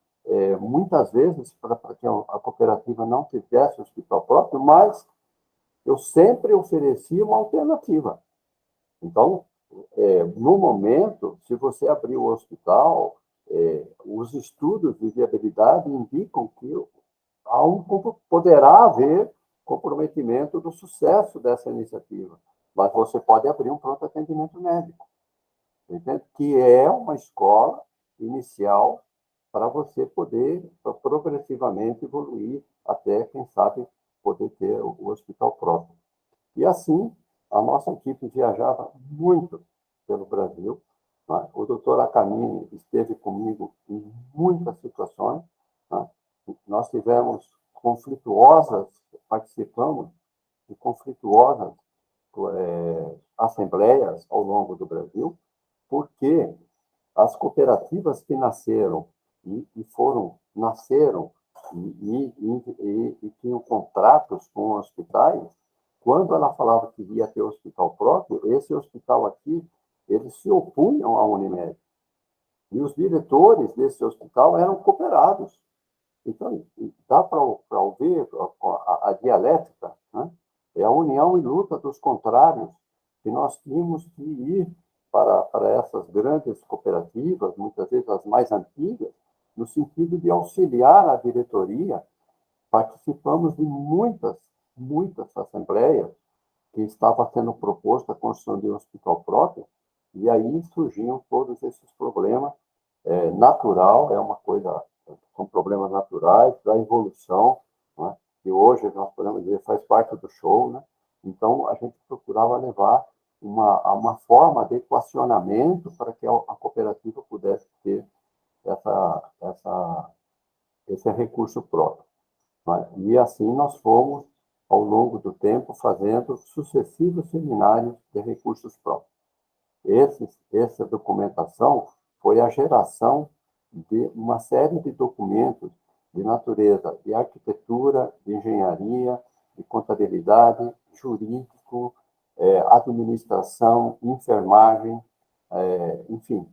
muitas vezes, para que a cooperativa não tivesse hospital próprio, mas eu sempre oferecia uma alternativa. Então, no momento, se você abrir o hospital, os estudos de viabilidade indicam que poderá haver comprometimento do sucesso dessa iniciativa, mas você pode abrir um pronto atendimento médico, entende? Que é uma escola inicial para você poder progressivamente evoluir até, quem sabe, poder ter o hospital próprio. E assim, a nossa equipe viajava muito pelo Brasil. Né? O doutor Akamine esteve comigo em muitas situações. Né? Nós tivemos participamos de conflituosas assembleias ao longo do Brasil, porque as cooperativas que nasceram nasceram e tinham contratos com hospitais, quando ela falava que ia ter hospital próprio, esse hospital aqui, eles se opunham à Unimed. E os diretores desse hospital eram cooperados. Então, dá para ouvir a dialética, né? É a união e luta dos contrários, que nós tínhamos que ir para essas grandes cooperativas, muitas vezes as mais antigas, no sentido de auxiliar a diretoria. Participamos de muitas assembleias que estava sendo proposta a construção de um hospital próprio, e aí surgiam todos esses problemas. Natural, é uma coisa, são problemas naturais da evolução, né? Que hoje nós podemos dizer faz parte do show, né? Então, a gente procurava levar uma forma de equacionamento para que a cooperativa pudesse ter esse recurso próprio. Né? E assim nós fomos ao longo do tempo, fazendo sucessivos seminários de recursos próprios. Essa documentação foi a geração de uma série de documentos de natureza de arquitetura, de engenharia, de contabilidade, jurídico, administração, enfermagem, enfim,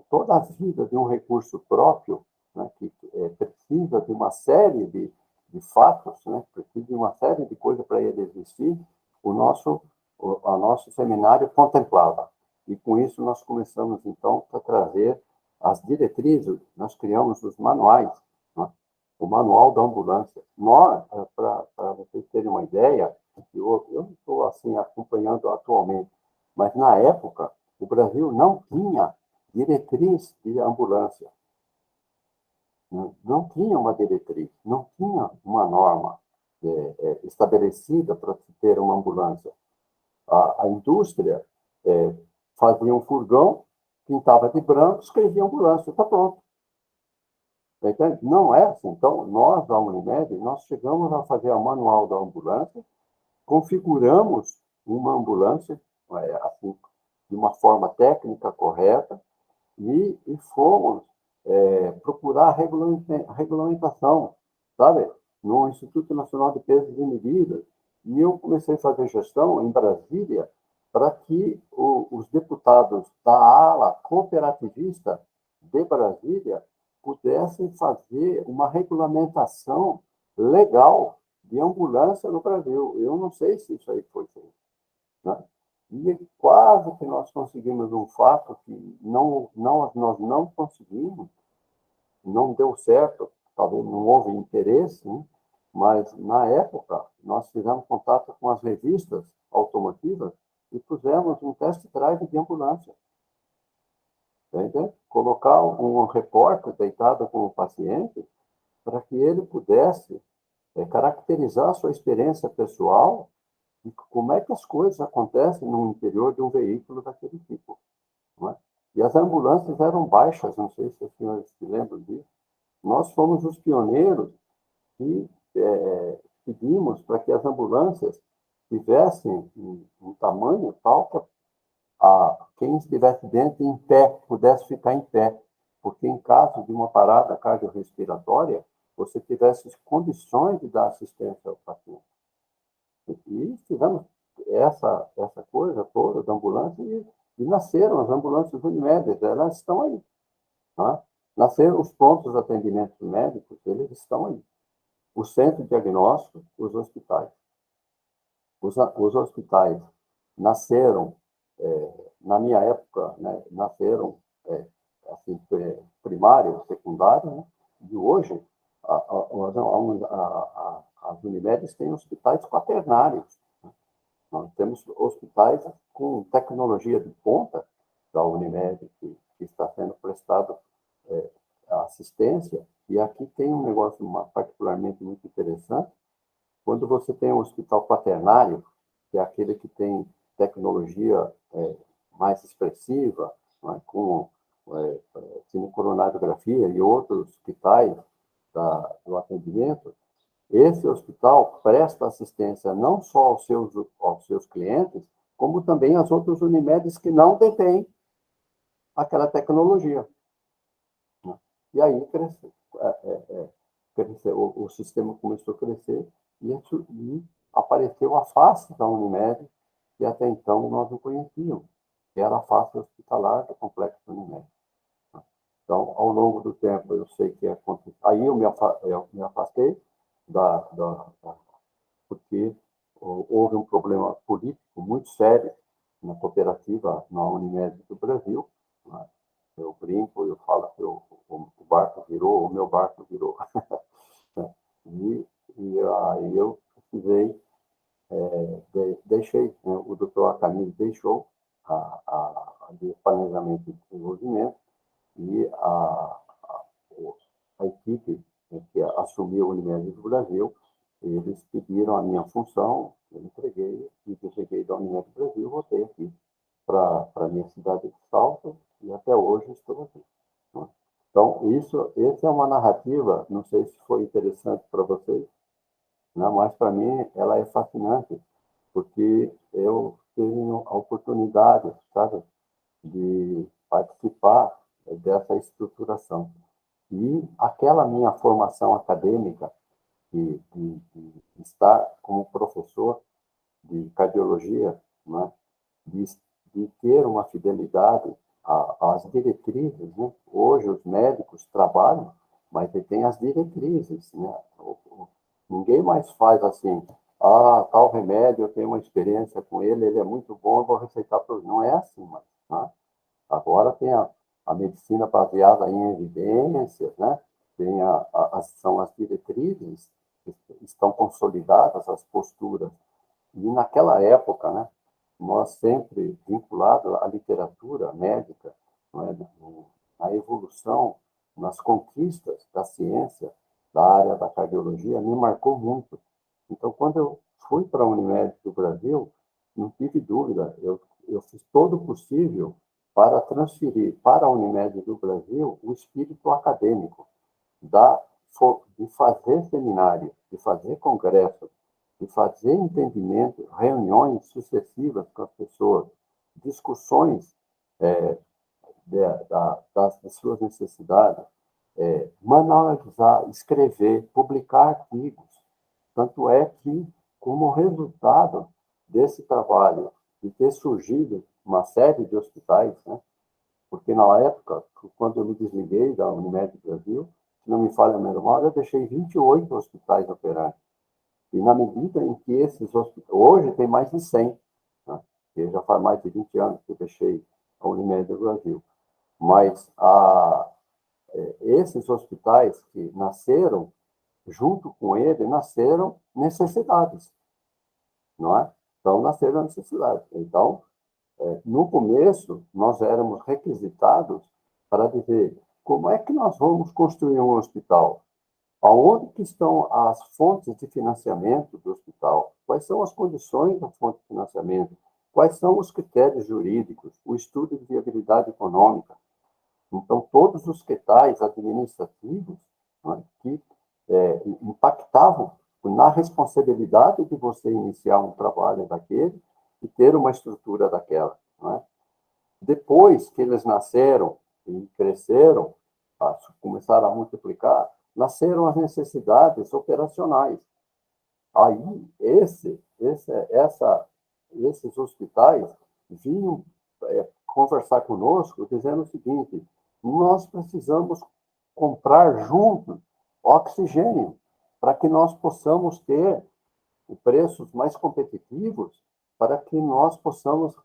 toda a vida de um recurso próprio, né, que precisa de uma série de fatos, né, precisa de uma série de coisas para ele existir, o nosso seminário contemplava. E com isso nós começamos, então, a trazer as diretrizes, nós criamos os manuais, né? O manual da ambulância. Nós, para vocês terem uma ideia, eu não estou assim acompanhando atualmente, mas na época o Brasil não tinha diretriz de ambulância. Não tinha uma diretriz, não tinha uma norma estabelecida para se ter uma ambulância. A indústria fazia um furgão, pintava de branco, escrevia ambulância, está pronto. Entende? Não é assim. Então, nós, da Unimed, nós chegamos a fazer a manual da ambulância, configuramos uma ambulância assim, de uma forma técnica correta e fomos procurar regulamentação, sabe? No Instituto Nacional de Pesos e Medidas. E eu comecei a fazer gestão em Brasília para que os deputados da ala cooperativista de Brasília pudessem fazer uma regulamentação legal de ambulância no Brasil. Eu não sei se isso aí foi feito, né? E quase que nós conseguimos um fato que nós não conseguimos, não deu certo, talvez não houve interesse, né? Mas, na época, nós fizemos contato com as revistas automotivas e pusemos um test drive de ambulância. Entende? Colocar um repórter deitado com o paciente para que ele pudesse caracterizar a sua experiência pessoal e como é que as coisas acontecem no interior de um veículo daquele tipo. Não é? E as ambulâncias eram baixas, não sei se os senhores se lembram disso. Nós fomos os pioneiros e pedimos para que as ambulâncias tivessem um tamanho tal que quem estivesse dentro em pé pudesse ficar em pé, porque em caso de uma parada cardiorrespiratória, você tivesse condições de dar assistência ao paciente. E fizemos essa coisa toda da ambulância e nasceram as ambulâncias Unimed, elas estão aí. Tá? Nasceram os prontos atendimentos médicos, eles estão aí. O centro de diagnóstico, os hospitais. Os hospitais nasceram, na minha época, né, nasceram assim, primário, secundário, né? E hoje as Unimedes têm hospitais quaternários. Né? Nós temos hospitais com tecnologia de ponta da Unimed, que está sendo prestado assistência. E aqui tem um negócio particularmente muito interessante. Quando você tem um hospital quaternário, que é aquele que tem tecnologia mais expressiva, né, com cinecoronariografia e outros hospitais do atendimento, esse hospital presta assistência não só aos seus clientes, como também às outras Unimedes que não detêm aquela tecnologia. Né? E aí cresceu, o sistema começou a crescer e apareceu a face da Unimed, que até então nós não conhecíamos, que era a face hospitalar do Complexo Unimed. Então, ao longo do tempo, eu sei que aconteceu. Aí eu me afastei porque houve um problema político muito sério na cooperativa, na Unimed do Brasil. Né? Eu brinco, eu falo que o barco virou, o meu barco virou. e aí eu precisei, deixei, né? O doutor Acamil deixou de planejamento e desenvolvimento e a equipe que assumiu o Unimed do Brasil, eles pediram a minha função, eu entreguei, e cheguei da Unimed do Brasil, voltei aqui para a minha cidade de Salto, e até hoje estou aqui. Né? Então, essa é uma narrativa, não sei se foi interessante para vocês, né? Mas para mim ela é fascinante porque eu tenho a oportunidade, sabe, de participar dessa estruturação. E aquela minha formação acadêmica de estar como professor de cardiologia, né, de, de ter uma fidelidade às diretrizes, né? Hoje os médicos trabalham, mas tem as diretrizes, né? Ninguém mais faz assim, tal remédio, eu tenho uma experiência com ele, ele é muito bom, eu vou receitar para. Não é assim, mas, né? Agora tem a medicina baseada em evidências, né? Tem são as diretrizes, estão consolidadas as posturas. E naquela época, né, nós sempre vinculados à literatura médica, não é, na evolução, nas conquistas da ciência, da área da cardiologia, me marcou muito. Então, quando eu fui para a Unimed do Brasil, não tive dúvida, eu fiz todo o possível para transferir para a Unimed do Brasil o espírito acadêmico, da, de fazer seminário, de fazer congresso, de fazer entendimento, reuniões sucessivas com as pessoas, discussões das suas necessidades, manualizar, escrever, publicar artigos. Tanto é que, como resultado desse trabalho, de ter surgido uma série de hospitais, né? Porque na época, quando eu me desliguei da Unimed Brasil, se não me falha a memória, eu deixei 28 hospitais operantes. E na medida em que esses hospitais... Hoje tem mais de 100, né? Porque já faz mais de 20 anos que eu deixei a Unimed do Brasil. Mas esses hospitais que nasceram, junto com ele, nasceram necessidades, não é? Então, nasceram necessidades. Então, no começo, nós éramos requisitados para dizer como é que nós vamos construir um hospital? Aonde que estão as fontes de financiamento do hospital? Quais são as condições da fonte de financiamento? Quais são os critérios jurídicos? O estudo de viabilidade econômica. Então, todos os critérios administrativos, né, que impactavam na responsabilidade de você iniciar um trabalho daquele e ter uma estrutura daquela. Né? Depois que eles nasceram e cresceram, começaram a multiplicar, nasceram as necessidades operacionais. Aí, esses hospitais vinham conversar conosco dizendo o seguinte: nós precisamos comprar juntos oxigênio para que nós possamos ter preços mais competitivos, para que nós possamos,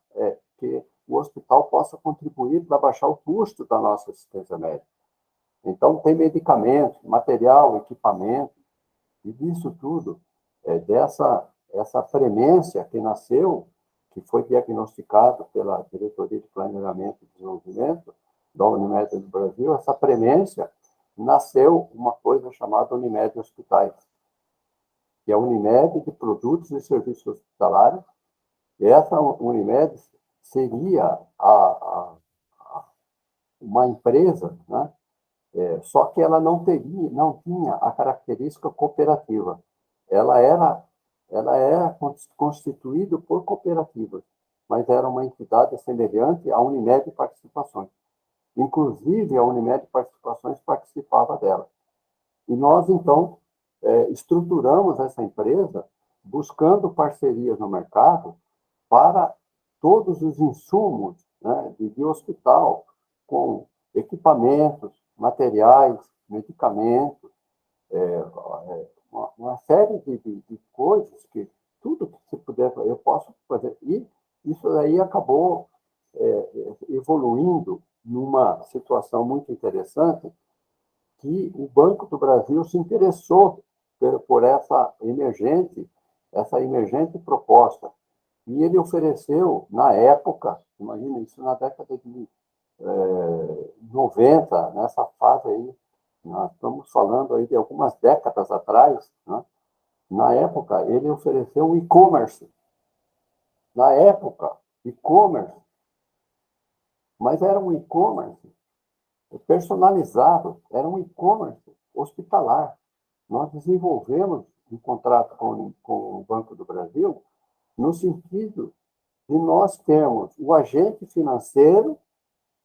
que o hospital possa contribuir para baixar o custo da nossa assistência médica. Então, tem medicamentos, material, equipamento, e disso tudo, essa premência que nasceu, que foi diagnosticado pela Diretoria de Planejamento e Desenvolvimento da Unimed do Brasil, essa premência nasceu uma coisa chamada Unimed Hospitais, que é a Unimed de Produtos e Serviços Hospitalares. E essa Unimed seria uma empresa, né? Só que ela não tinha a característica cooperativa. Ela era constituída por cooperativas, mas era uma entidade semelhante à Unimed Participações. Inclusive, a Unimed Participações participava dela. E nós, então, estruturamos essa empresa buscando parcerias no mercado para todos os insumos, né, de hospital, com equipamentos, materiais, medicamentos, uma série de coisas que tudo que se puder, eu posso fazer. E isso aí acabou evoluindo numa situação muito interessante, que o Banco do Brasil se interessou por essa emergente proposta. E ele ofereceu, na época, imagina isso na década de 90, nessa fase aí, nós estamos falando aí de algumas décadas atrás, né? Na época, ele ofereceu o e-commerce. Na época, e-commerce. Mas era um e-commerce personalizado, era um e-commerce hospitalar. Nós desenvolvemos um contrato com o Banco do Brasil, no sentido de nós termos o agente financeiro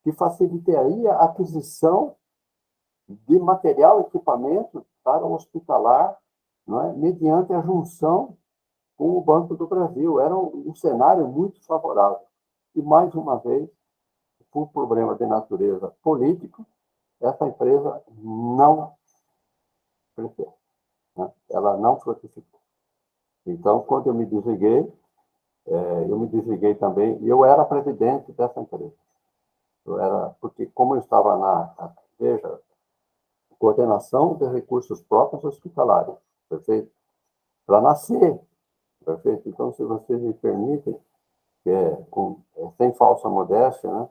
que facilitaria a aquisição de material e equipamento para o hospitalar, não é? Mediante a junção com o Banco do Brasil. Era um cenário muito favorável. E, mais uma vez, por problema de natureza política, essa empresa não cresceu, né? Ela não frutificou. Então, quando eu me desliguei também, e eu era presidente dessa empresa. Porque como eu estava veja, coordenação de recursos próprios hospitalares, perfeito? Para nascer, perfeito? Então, se vocês me permitem, sem falsa modéstia, né,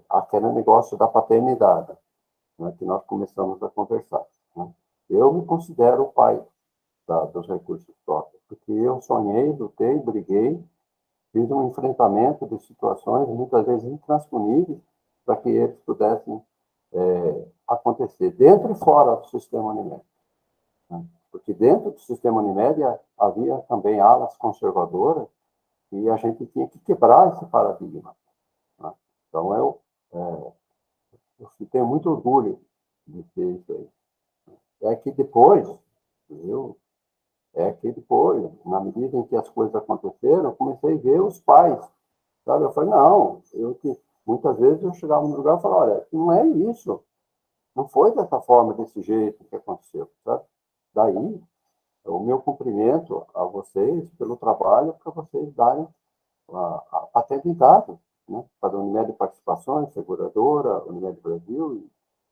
aquele negócio da paternidade, né, que nós começamos a conversar, né? Eu me considero o pai dos recursos próprios, porque eu sonhei, lutei, briguei, fiz um enfrentamento de situações muitas vezes intransponíveis para que eles pudessem acontecer dentro e fora do sistema Unimed, né? Porque dentro do sistema Unimed havia também alas conservadoras e a gente tinha que quebrar esse paradigma, né? Então, eu tenho muito orgulho de ter isso aí. Viu? Que depois, na medida em que as coisas aconteceram, eu comecei a ver os pais, sabe? Eu falei, não, muitas vezes eu chegava no lugar e falava, olha, não é isso, não foi dessa forma, desse jeito que aconteceu, sabe? Daí, o meu cumprimento a vocês pelo trabalho, para vocês darem a paternidade, né? Para a Unimed Participações, seguradora, Unimed Brasil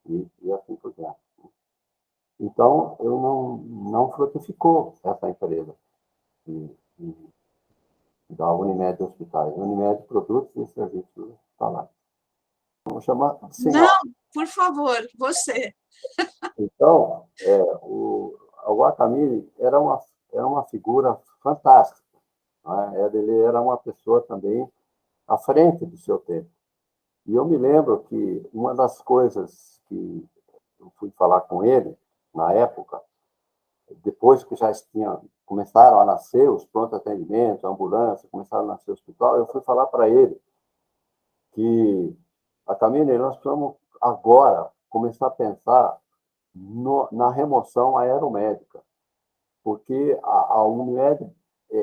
e assim por diante. Então, eu não frutificou essa empresa da Unimed Hospitais, Unimed Produtos e Serviços Hospitalares. Vamos chamar de senhora. Não, por favor, você. Então, o Akamine era uma figura fantástica, né? Ele era uma pessoa também à frente do seu tempo. E eu me lembro que uma das coisas que eu fui falar com ele, na época, depois que já começaram a nascer os pronto atendimentos, a ambulância, começaram a nascer o hospital, eu fui falar para ele que a Camille, nós precisamos agora começar a pensar na remoção aeromédica, porque a Unimed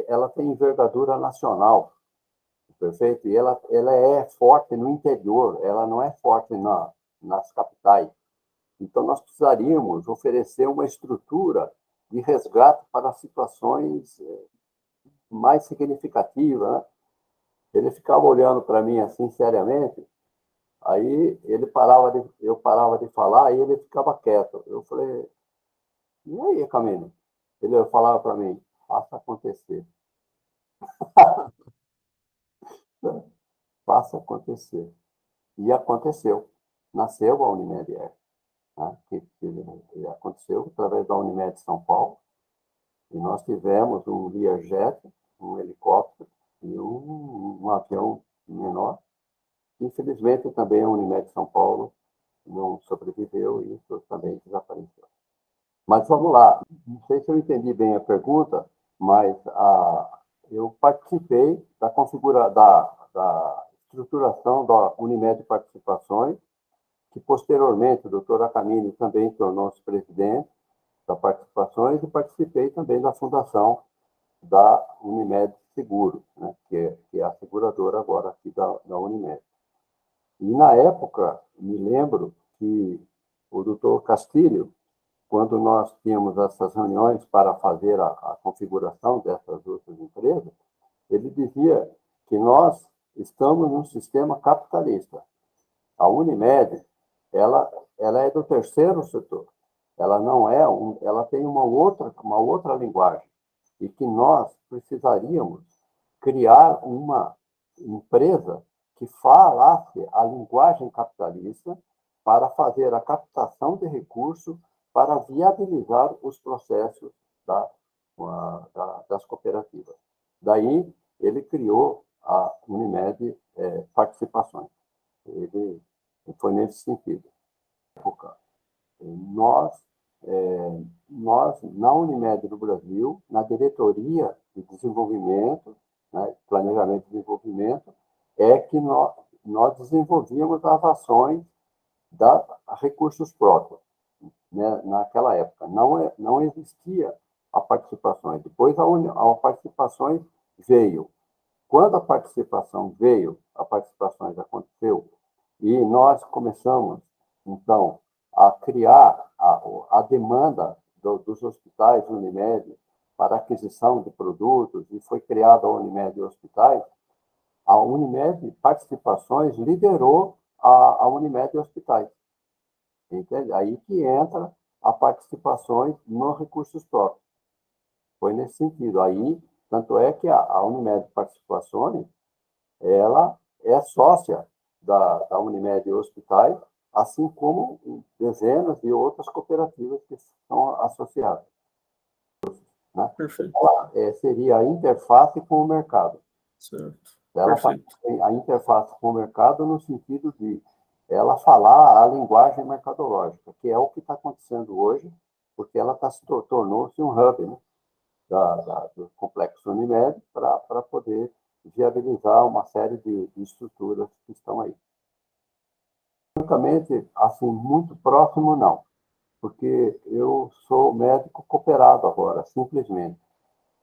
ela tem envergadura nacional, perfeito? E ela é forte no interior, ela não é forte nas capitais. Então, nós precisaríamos oferecer uma estrutura de resgate para situações mais significativas, né? Ele ficava olhando para mim assim, seriamente, aí eu parava de falar e ele ficava quieto. Eu falei, e aí, Camilo? Ele falava para mim, faça acontecer. Faça acontecer. E aconteceu. Nasceu a Unimed, né? que aconteceu através da Unimed São Paulo. E nós tivemos um Learjet, um helicóptero e um avião menor. Infelizmente, também a Unimed São Paulo não sobreviveu e isso também desapareceu. Mas vamos lá. Não sei se eu entendi bem a pergunta, mas eu participei da estruturação da Unimed Participações, que posteriormente o doutor Akamine também tornou-se presidente da Participações e participei também da fundação da Unimed Seguros, né, que é a seguradora agora aqui da Unimed. E, na época, me lembro que o doutor Castilho, quando nós tínhamos essas reuniões para fazer a configuração dessas outras empresas, ele dizia que nós estamos num sistema capitalista. A Unimed, ela é do terceiro setor. Ela não é ela tem uma outra linguagem e que nós precisaríamos criar uma empresa que falasse a linguagem capitalista para fazer a captação de recursos para viabilizar os processos das cooperativas. Daí, ele criou a Unimed Participações. Ele foi nesse sentido. Nós nós, na Unimed do Brasil, na diretoria de desenvolvimento, né, planejamento e desenvolvimento, é que nós desenvolvíamos as ações da recursos próprios, né, naquela época. Não existia a participações. Depois a participações veio. Quando a participação veio, a participações aconteceu, e nós começamos, então, a criar a demanda dos hospitais Unimed para aquisição de produtos, e foi criada a Unimed Hospitais, a Unimed Participações liderou a Unimed Hospitais. Entende? Aí que entra a participações nos recursos próprios. Foi nesse sentido. Aí, tanto é que a Unimed Participações, ela é sócia da Unimed Hospitais, assim como dezenas de outras cooperativas que são associadas. Né? Perfeito. Ela seria a interface com o mercado. Certo. Ela Perfeito. a interface com o mercado no sentido de ela falar a linguagem mercadológica, que é o que está acontecendo hoje, porque ela tornou-se um hub, né, do complexo Unimed para poder viabilizar uma série de estruturas que estão aí. Francamente, assim, muito próximo, não, porque eu sou médico cooperado agora, simplesmente.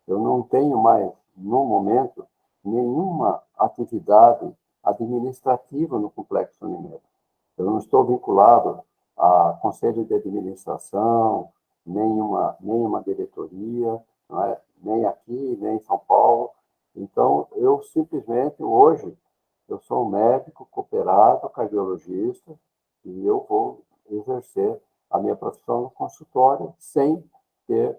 Eu não tenho mais, no momento, nenhuma atividade administrativa no complexo Unimed. Eu não estou vinculado a conselho de administração, nenhuma diretoria, não é? Nem aqui, nem em São Paulo. Então, eu simplesmente, hoje, eu sou um médico cooperado, cardiologista, e eu vou exercer a minha profissão no consultório sem ter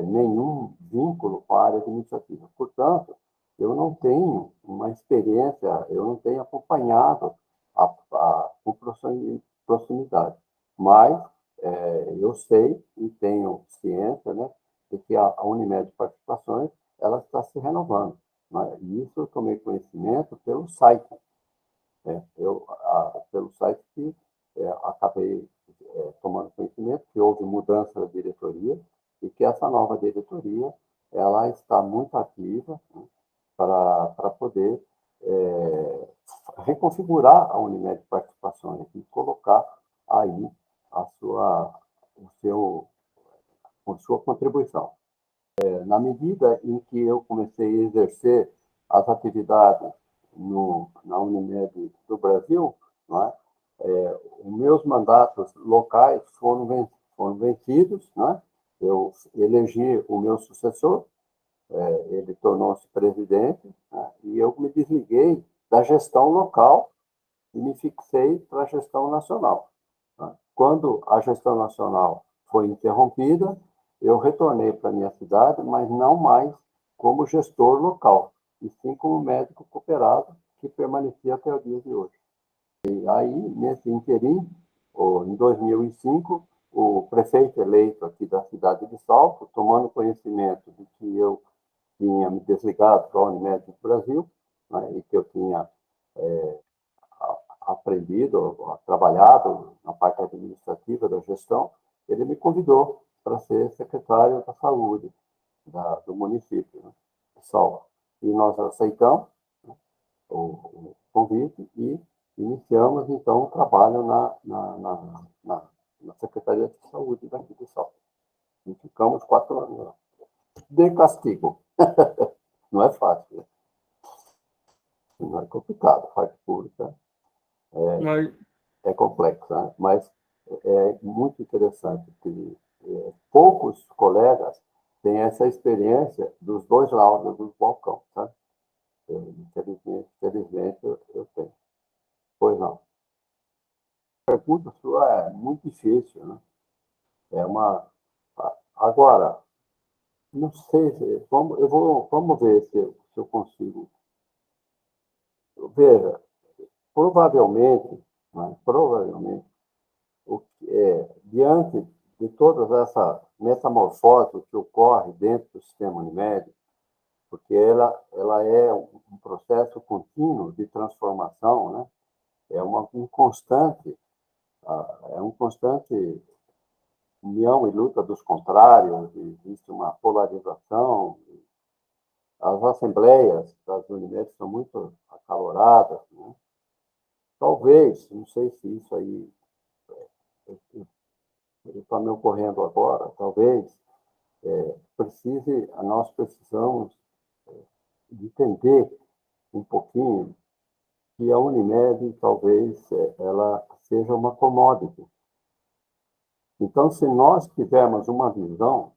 nenhum vínculo com a área administrativa. Portanto, eu não tenho uma experiência, eu não tenho acompanhado com proximidade. Mas eu sei e tenho ciência, né, de que a Unimed Participações ela está se renovando. Né? E isso eu tomei conhecimento pelo site. Né? Pelo site que acabei tomando conhecimento que houve mudança da diretoria e que essa nova diretoria ela está muito ativa, né, para poder reconfigurar a Unimed Participações e colocar aí a sua contribuição. Na medida em que eu comecei a exercer as atividades na Unimed do Brasil, não é? Os meus mandatos locais foram vencidos, né? Eu elegi o meu sucessor, ele tornou-se presidente, né? E eu me desliguei da gestão local e me fixei para a gestão nacional. Né? Quando a gestão nacional foi interrompida, eu retornei para a minha cidade, mas não mais como gestor local, e sim como médico cooperado, que permanecia até o dia de hoje. E aí, nesse interim, em 2005, o prefeito eleito aqui da cidade de Salto, tomando conhecimento de que eu tinha me desligado da Unimed do Brasil, né, e que eu tinha aprendido, trabalhado na parte administrativa da gestão, ele me convidou para ser secretário da saúde do município, né, de Salto. E nós aceitamos, né, o convite e iniciamos, então, o trabalho na Secretaria de Saúde daqui de Salto. E ficamos 4 anos de castigo. Não é fácil, né? Não é complicado, a parte pública é complexa, né? Mas é muito interessante que poucos colegas têm essa experiência dos dois lados do balcão, sabe? Infelizmente eu tenho. Pois não. A pergunta sua é muito difícil, né? Agora, não sei vamos ver se eu consigo. Veja, provavelmente, né, diante de toda essa metamorfose que ocorre dentro do sistema Unimed, porque ela é um processo contínuo de transformação, né? É um constante união e luta dos contrários, existe uma polarização. As assembleias das Unimed são muito acaloradas, né? Talvez, não sei se isso aí está me ocorrendo agora, talvez nós precisamos entender um pouquinho que a Unimed talvez ela seja uma commodity. Então, se nós tivermos uma visão,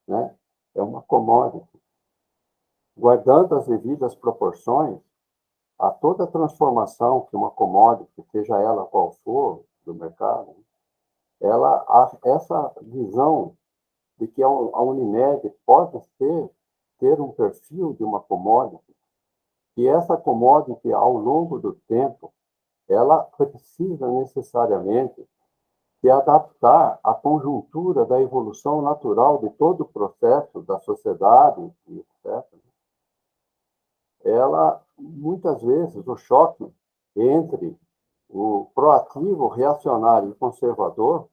né, é uma commodity, guardando as devidas proporções a toda transformação que uma commodity, seja ela qual for, do mercado, essa visão de que a Unimed pode ter um perfil de uma commodity, e essa commodity, ao longo do tempo, ela precisa necessariamente se adaptar à conjuntura da evolução natural de todo o processo da sociedade, etc. Ela, muitas vezes, o choque entre o proativo, reacionário e conservador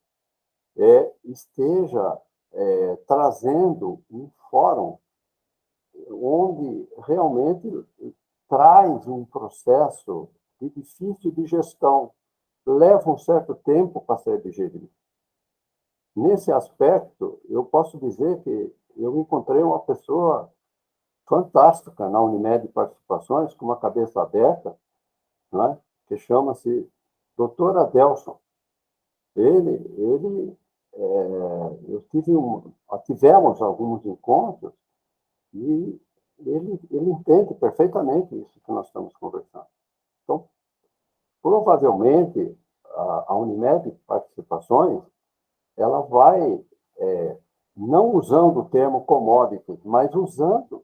esteja trazendo um fórum onde realmente traz um processo de difícil de gestão, leva um certo tempo para ser digerido. Nesse aspecto, eu posso dizer que eu encontrei uma pessoa fantástica na Unimed Participações, com uma cabeça aberta, né, que chama-se Dr. Adelson. Tivemos alguns encontros e ele entende perfeitamente isso que nós estamos conversando. Então, provavelmente, a Unimed Participações, ela vai, não usando o termo commodity, mas usando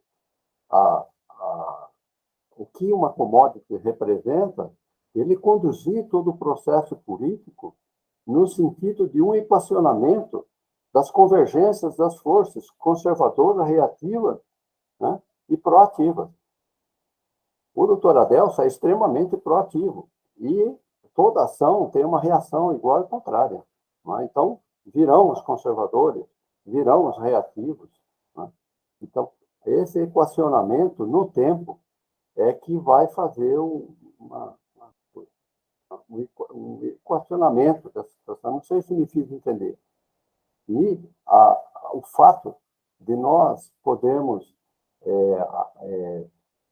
o que uma commodity representa, ele conduzir todo o processo político no sentido de um equacionamento das convergências das forças conservadoras, reativas, né, e proativas. O doutor Adelson é extremamente proativo e toda ação tem uma reação igual e contrária. Né? Então, virão os conservadores, virão os reativos. Né? Então, esse equacionamento no tempo é que vai fazer um equacionamento da situação. Não sei se me fiz entender. E o fato de nós podermos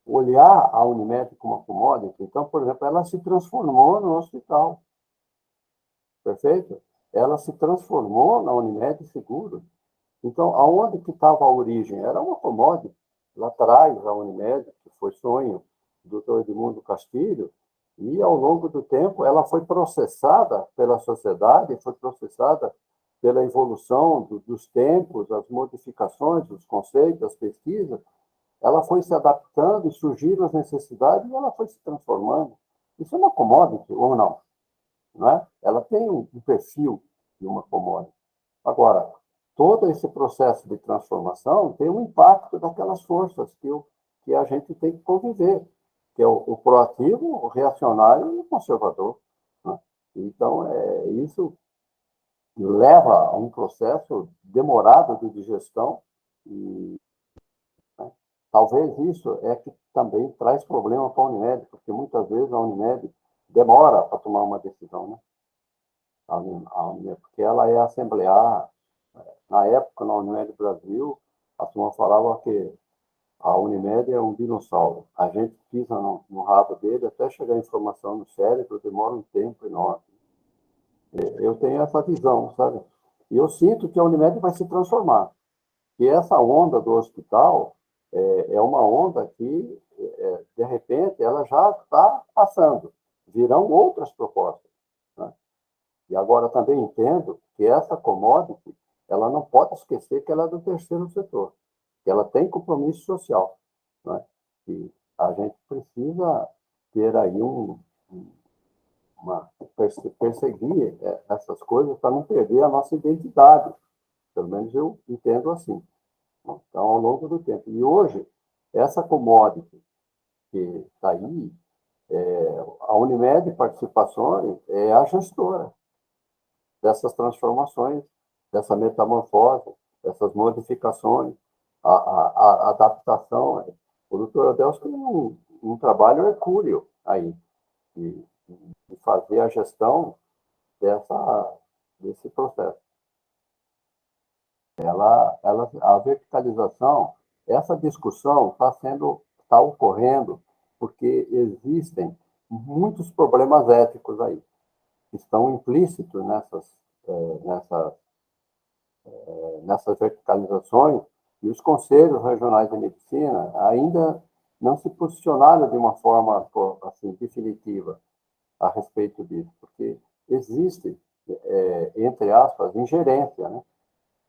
olhar a Unimed como uma commodity, então, por exemplo, ela se transformou no hospital, perfeito? Ela se transformou na Unimed Seguro. Então, aonde que estava a origem? Era uma commodity. Lá atrás, a Unimed, que foi sonho do Dr. Edmundo Castilho, e ao longo do tempo ela foi processada pela sociedade, foi processada pela evolução dos tempos, as modificações, os conceitos, as pesquisas, ela foi se adaptando e surgiram as necessidades e ela foi se transformando. Isso é uma commodity ou não? Não é? Ela tem um perfil de uma commodity. Agora, todo esse processo de transformação tem um impacto daquelas forças que a gente tem que conviver, que é o proativo, o reacionário e o conservador. Né? Então, isso leva a um processo demorado de digestão e, né, talvez isso que também traz problema para a Unimed, porque muitas vezes a Unimed demora para tomar uma decisão, né? A Unimed, porque ela é assemblear. Na época, na Unimed Brasil, a turma falava que a Unimed é um dinossauro. A gente pisa no rabo dele até chegar a informação no cérebro, demora um tempo enorme. Eu tenho essa visão, sabe? E eu sinto que a Unimed vai se transformar. E essa onda do hospital é uma onda que, de repente, ela já está passando. Virão outras propostas. Né? E agora também entendo que essa commodity, ela não pode esquecer que ela é do terceiro setor, que ela tem compromisso social. Né? E a gente precisa ter aí perseguir essas coisas para não perder a nossa identidade. Pelo menos eu entendo assim. Então, ao longo do tempo. E hoje, essa commodity que está aí, a Unimed Participações é a gestora dessas transformações, dessa metamorfose, dessas modificações, a adaptação. O doutor Adelso tem um trabalho hercúleo aí, de fazer a gestão desse processo. A verticalização, essa discussão está ocorrendo porque existem muitos problemas éticos aí, que estão implícitos nessas verticalizações, e os conselhos regionais de medicina ainda não se posicionaram de uma forma assim, definitiva a respeito disso, porque existe, entre aspas, ingerência, né?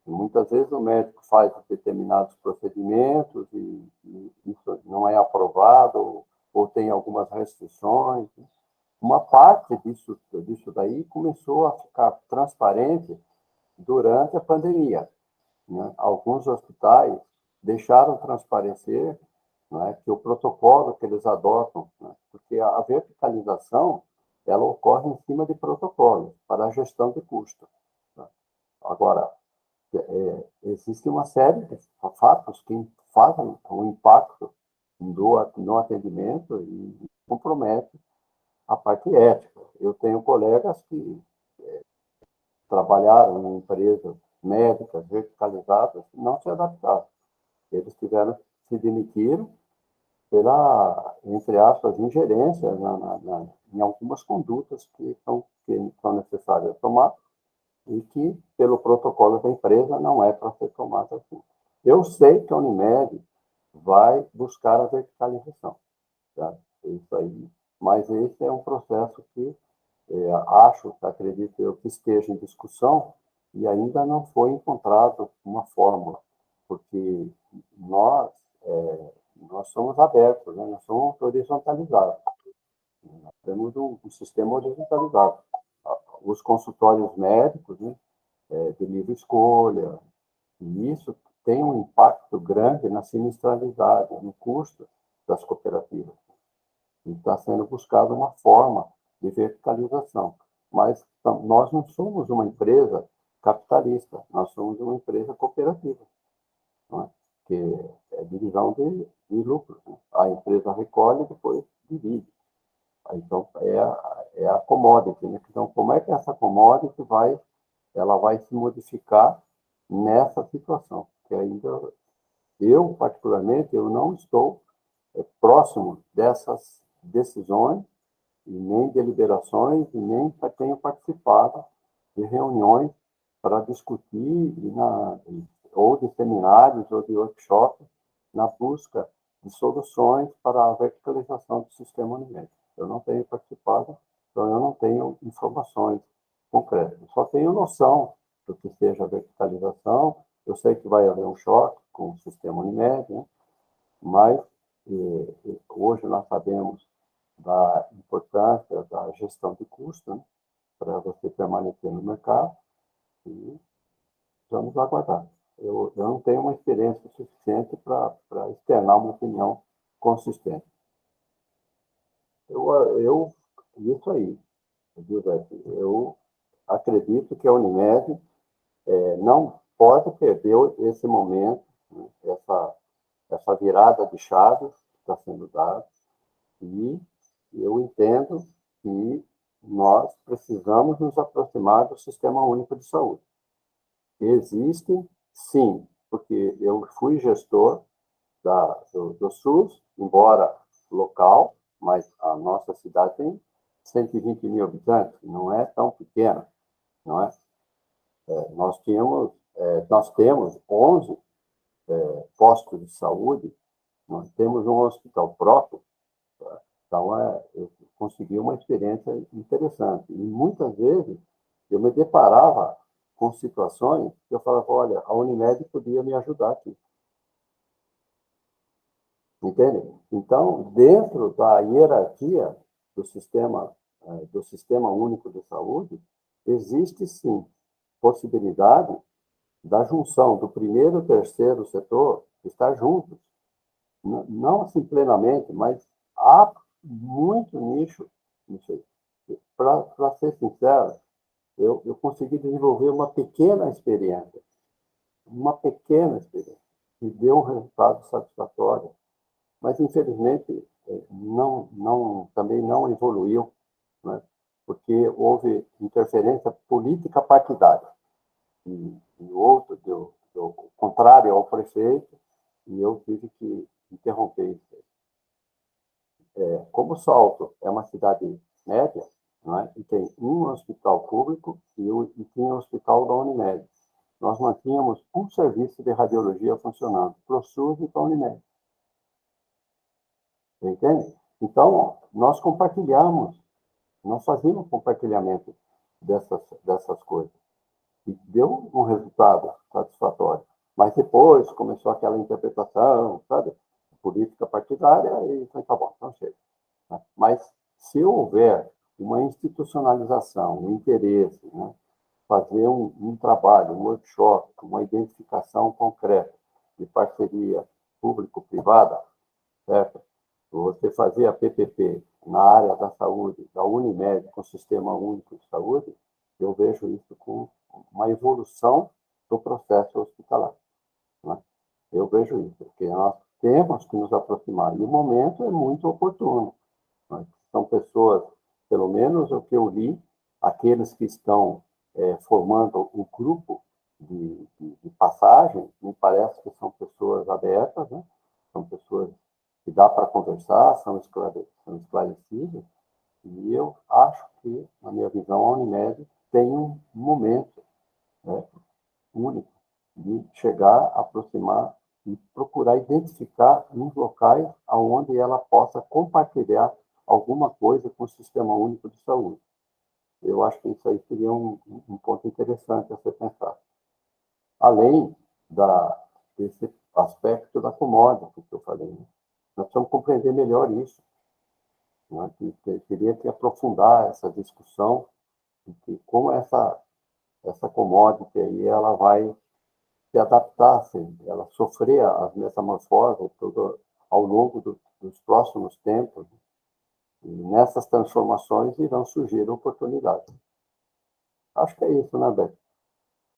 Muitas vezes o médico faz determinados procedimentos e isso não é aprovado ou tem algumas restrições. Uma parte disso daí começou a ficar transparente durante a pandemia, né? Alguns hospitais deixaram transparecer, né, que o protocolo que eles adotam, né, porque a verticalização ela ocorre em cima de protocolos para a gestão de custo. Né? Agora, existe uma série de fatos que fazem um impacto no atendimento e compromete a parte ética. Eu tenho colegas que trabalharam em empresas médicas verticalizadas e não se adaptaram. Eles tiveram que se demitir pela, entre aspas, ingerência em algumas condutas que são necessárias tomar e que, pelo protocolo da empresa, não é para ser tomada assim. Eu sei que a Unimed vai buscar a verticalização, tá? Isso aí, mas esse é um processo que acredito eu, que esteja em discussão e ainda não foi encontrado uma fórmula, porque nós somos abertos, né? Nós somos horizontalizados, nós temos um sistema horizontalizado. Os consultórios médicos, né, de livre escolha, e isso tem um impacto grande na sinistralidade, no custo das cooperativas. E está sendo buscada uma forma de verticalização. Mas nós não somos uma empresa capitalista, nós somos uma empresa cooperativa, não é? Que é divisão de lucros. Né? A empresa recolhe e depois divide. Então, é a commodity. Né? Então, como é que essa commodity ela vai se modificar nessa situação? Que ainda eu, particularmente, eu não estou próximo dessas decisões e nem deliberações e nem tenho participado de reuniões para discutir ou de seminários ou de workshops na busca de soluções para a verticalização do sistema Unimed. Eu não tenho participado, então eu não tenho informações concretas. Eu só tenho noção do que seja a verticalização. Eu sei que vai haver um choque com o sistema Unimed, né? Mas hoje nós sabemos da importância da gestão de custo, né, para você permanecer no mercado, e vamos aguardar. Eu não tenho uma experiência suficiente para externar uma opinião consistente. Isso aí, Giuseppe, eu acredito que a Unimed não pode perder esse momento, né, essa virada de chaves que está sendo dada, e eu entendo que nós precisamos nos aproximar do Sistema Único de Saúde. Existem, sim, porque eu fui gestor do SUS, embora local, mas a nossa cidade tem 120 mil habitantes, não é tão pequena, não é? Nós temos 11 postos de saúde, nós temos um hospital próprio, tá? Então, eu consegui uma experiência interessante. E muitas vezes eu me deparava com situações que eu falava, olha, a Unimed podia me ajudar aqui. Entende? Então, dentro da hierarquia do Sistema Único de Saúde, existe sim possibilidade da junção do primeiro e terceiro setor estar juntos. Não assim plenamente, mas há muito nicho, não sei. Para ser sincero, eu consegui desenvolver uma pequena experiência, que deu um resultado satisfatório, mas, infelizmente, também não evoluiu, né? Porque houve interferência política partidária. E outro deu contrário ao prefeito, e eu tive que interromper isso. Como Salto é uma cidade média, né, e tem um hospital público e tinha um hospital da Unimed, nós mantínhamos um serviço de radiologia funcionando para o SUS e para a Unimed. Entende? Então, nós fazíamos compartilhamento dessas coisas. E deu um resultado satisfatório. Mas depois começou aquela interpretação, sabe? Política partidária, e foi, tá bom, então chega. Mas se houver uma institucionalização, um interesse, né? Fazer um trabalho, um workshop, uma identificação concreta de parceria público-privada, certo? Você fazer a PPP na área da saúde, da Unimed, com o Sistema Único de Saúde, eu vejo isso com uma evolução do processo hospitalar, né? Eu vejo isso, porque nós temos que nos aproximar, e o momento é muito oportuno, né? São pessoas, pelo menos o que eu li, aqueles que estão formando um grupo de passagem, me parece que são pessoas abertas, né? São pessoas que dá para conversar, são esclarecidas, e eu acho que, na minha visão, a Unimed tem um momento, né, único de chegar, aproximar e procurar identificar uns locais onde ela possa compartilhar alguma coisa com o Sistema Único de Saúde. Eu acho que isso aí seria um ponto interessante a ser pensado. Além desse aspecto da commodity que eu falei, né? Nós precisamos compreender melhor isso, né? Teria que aprofundar essa discussão de como essa commodity aí ela vai se adaptar, assim, ela sofrer as metamorfoses ao longo dos próximos tempos. E nessas transformações irão surgir oportunidades. Acho que é isso, né, Beto?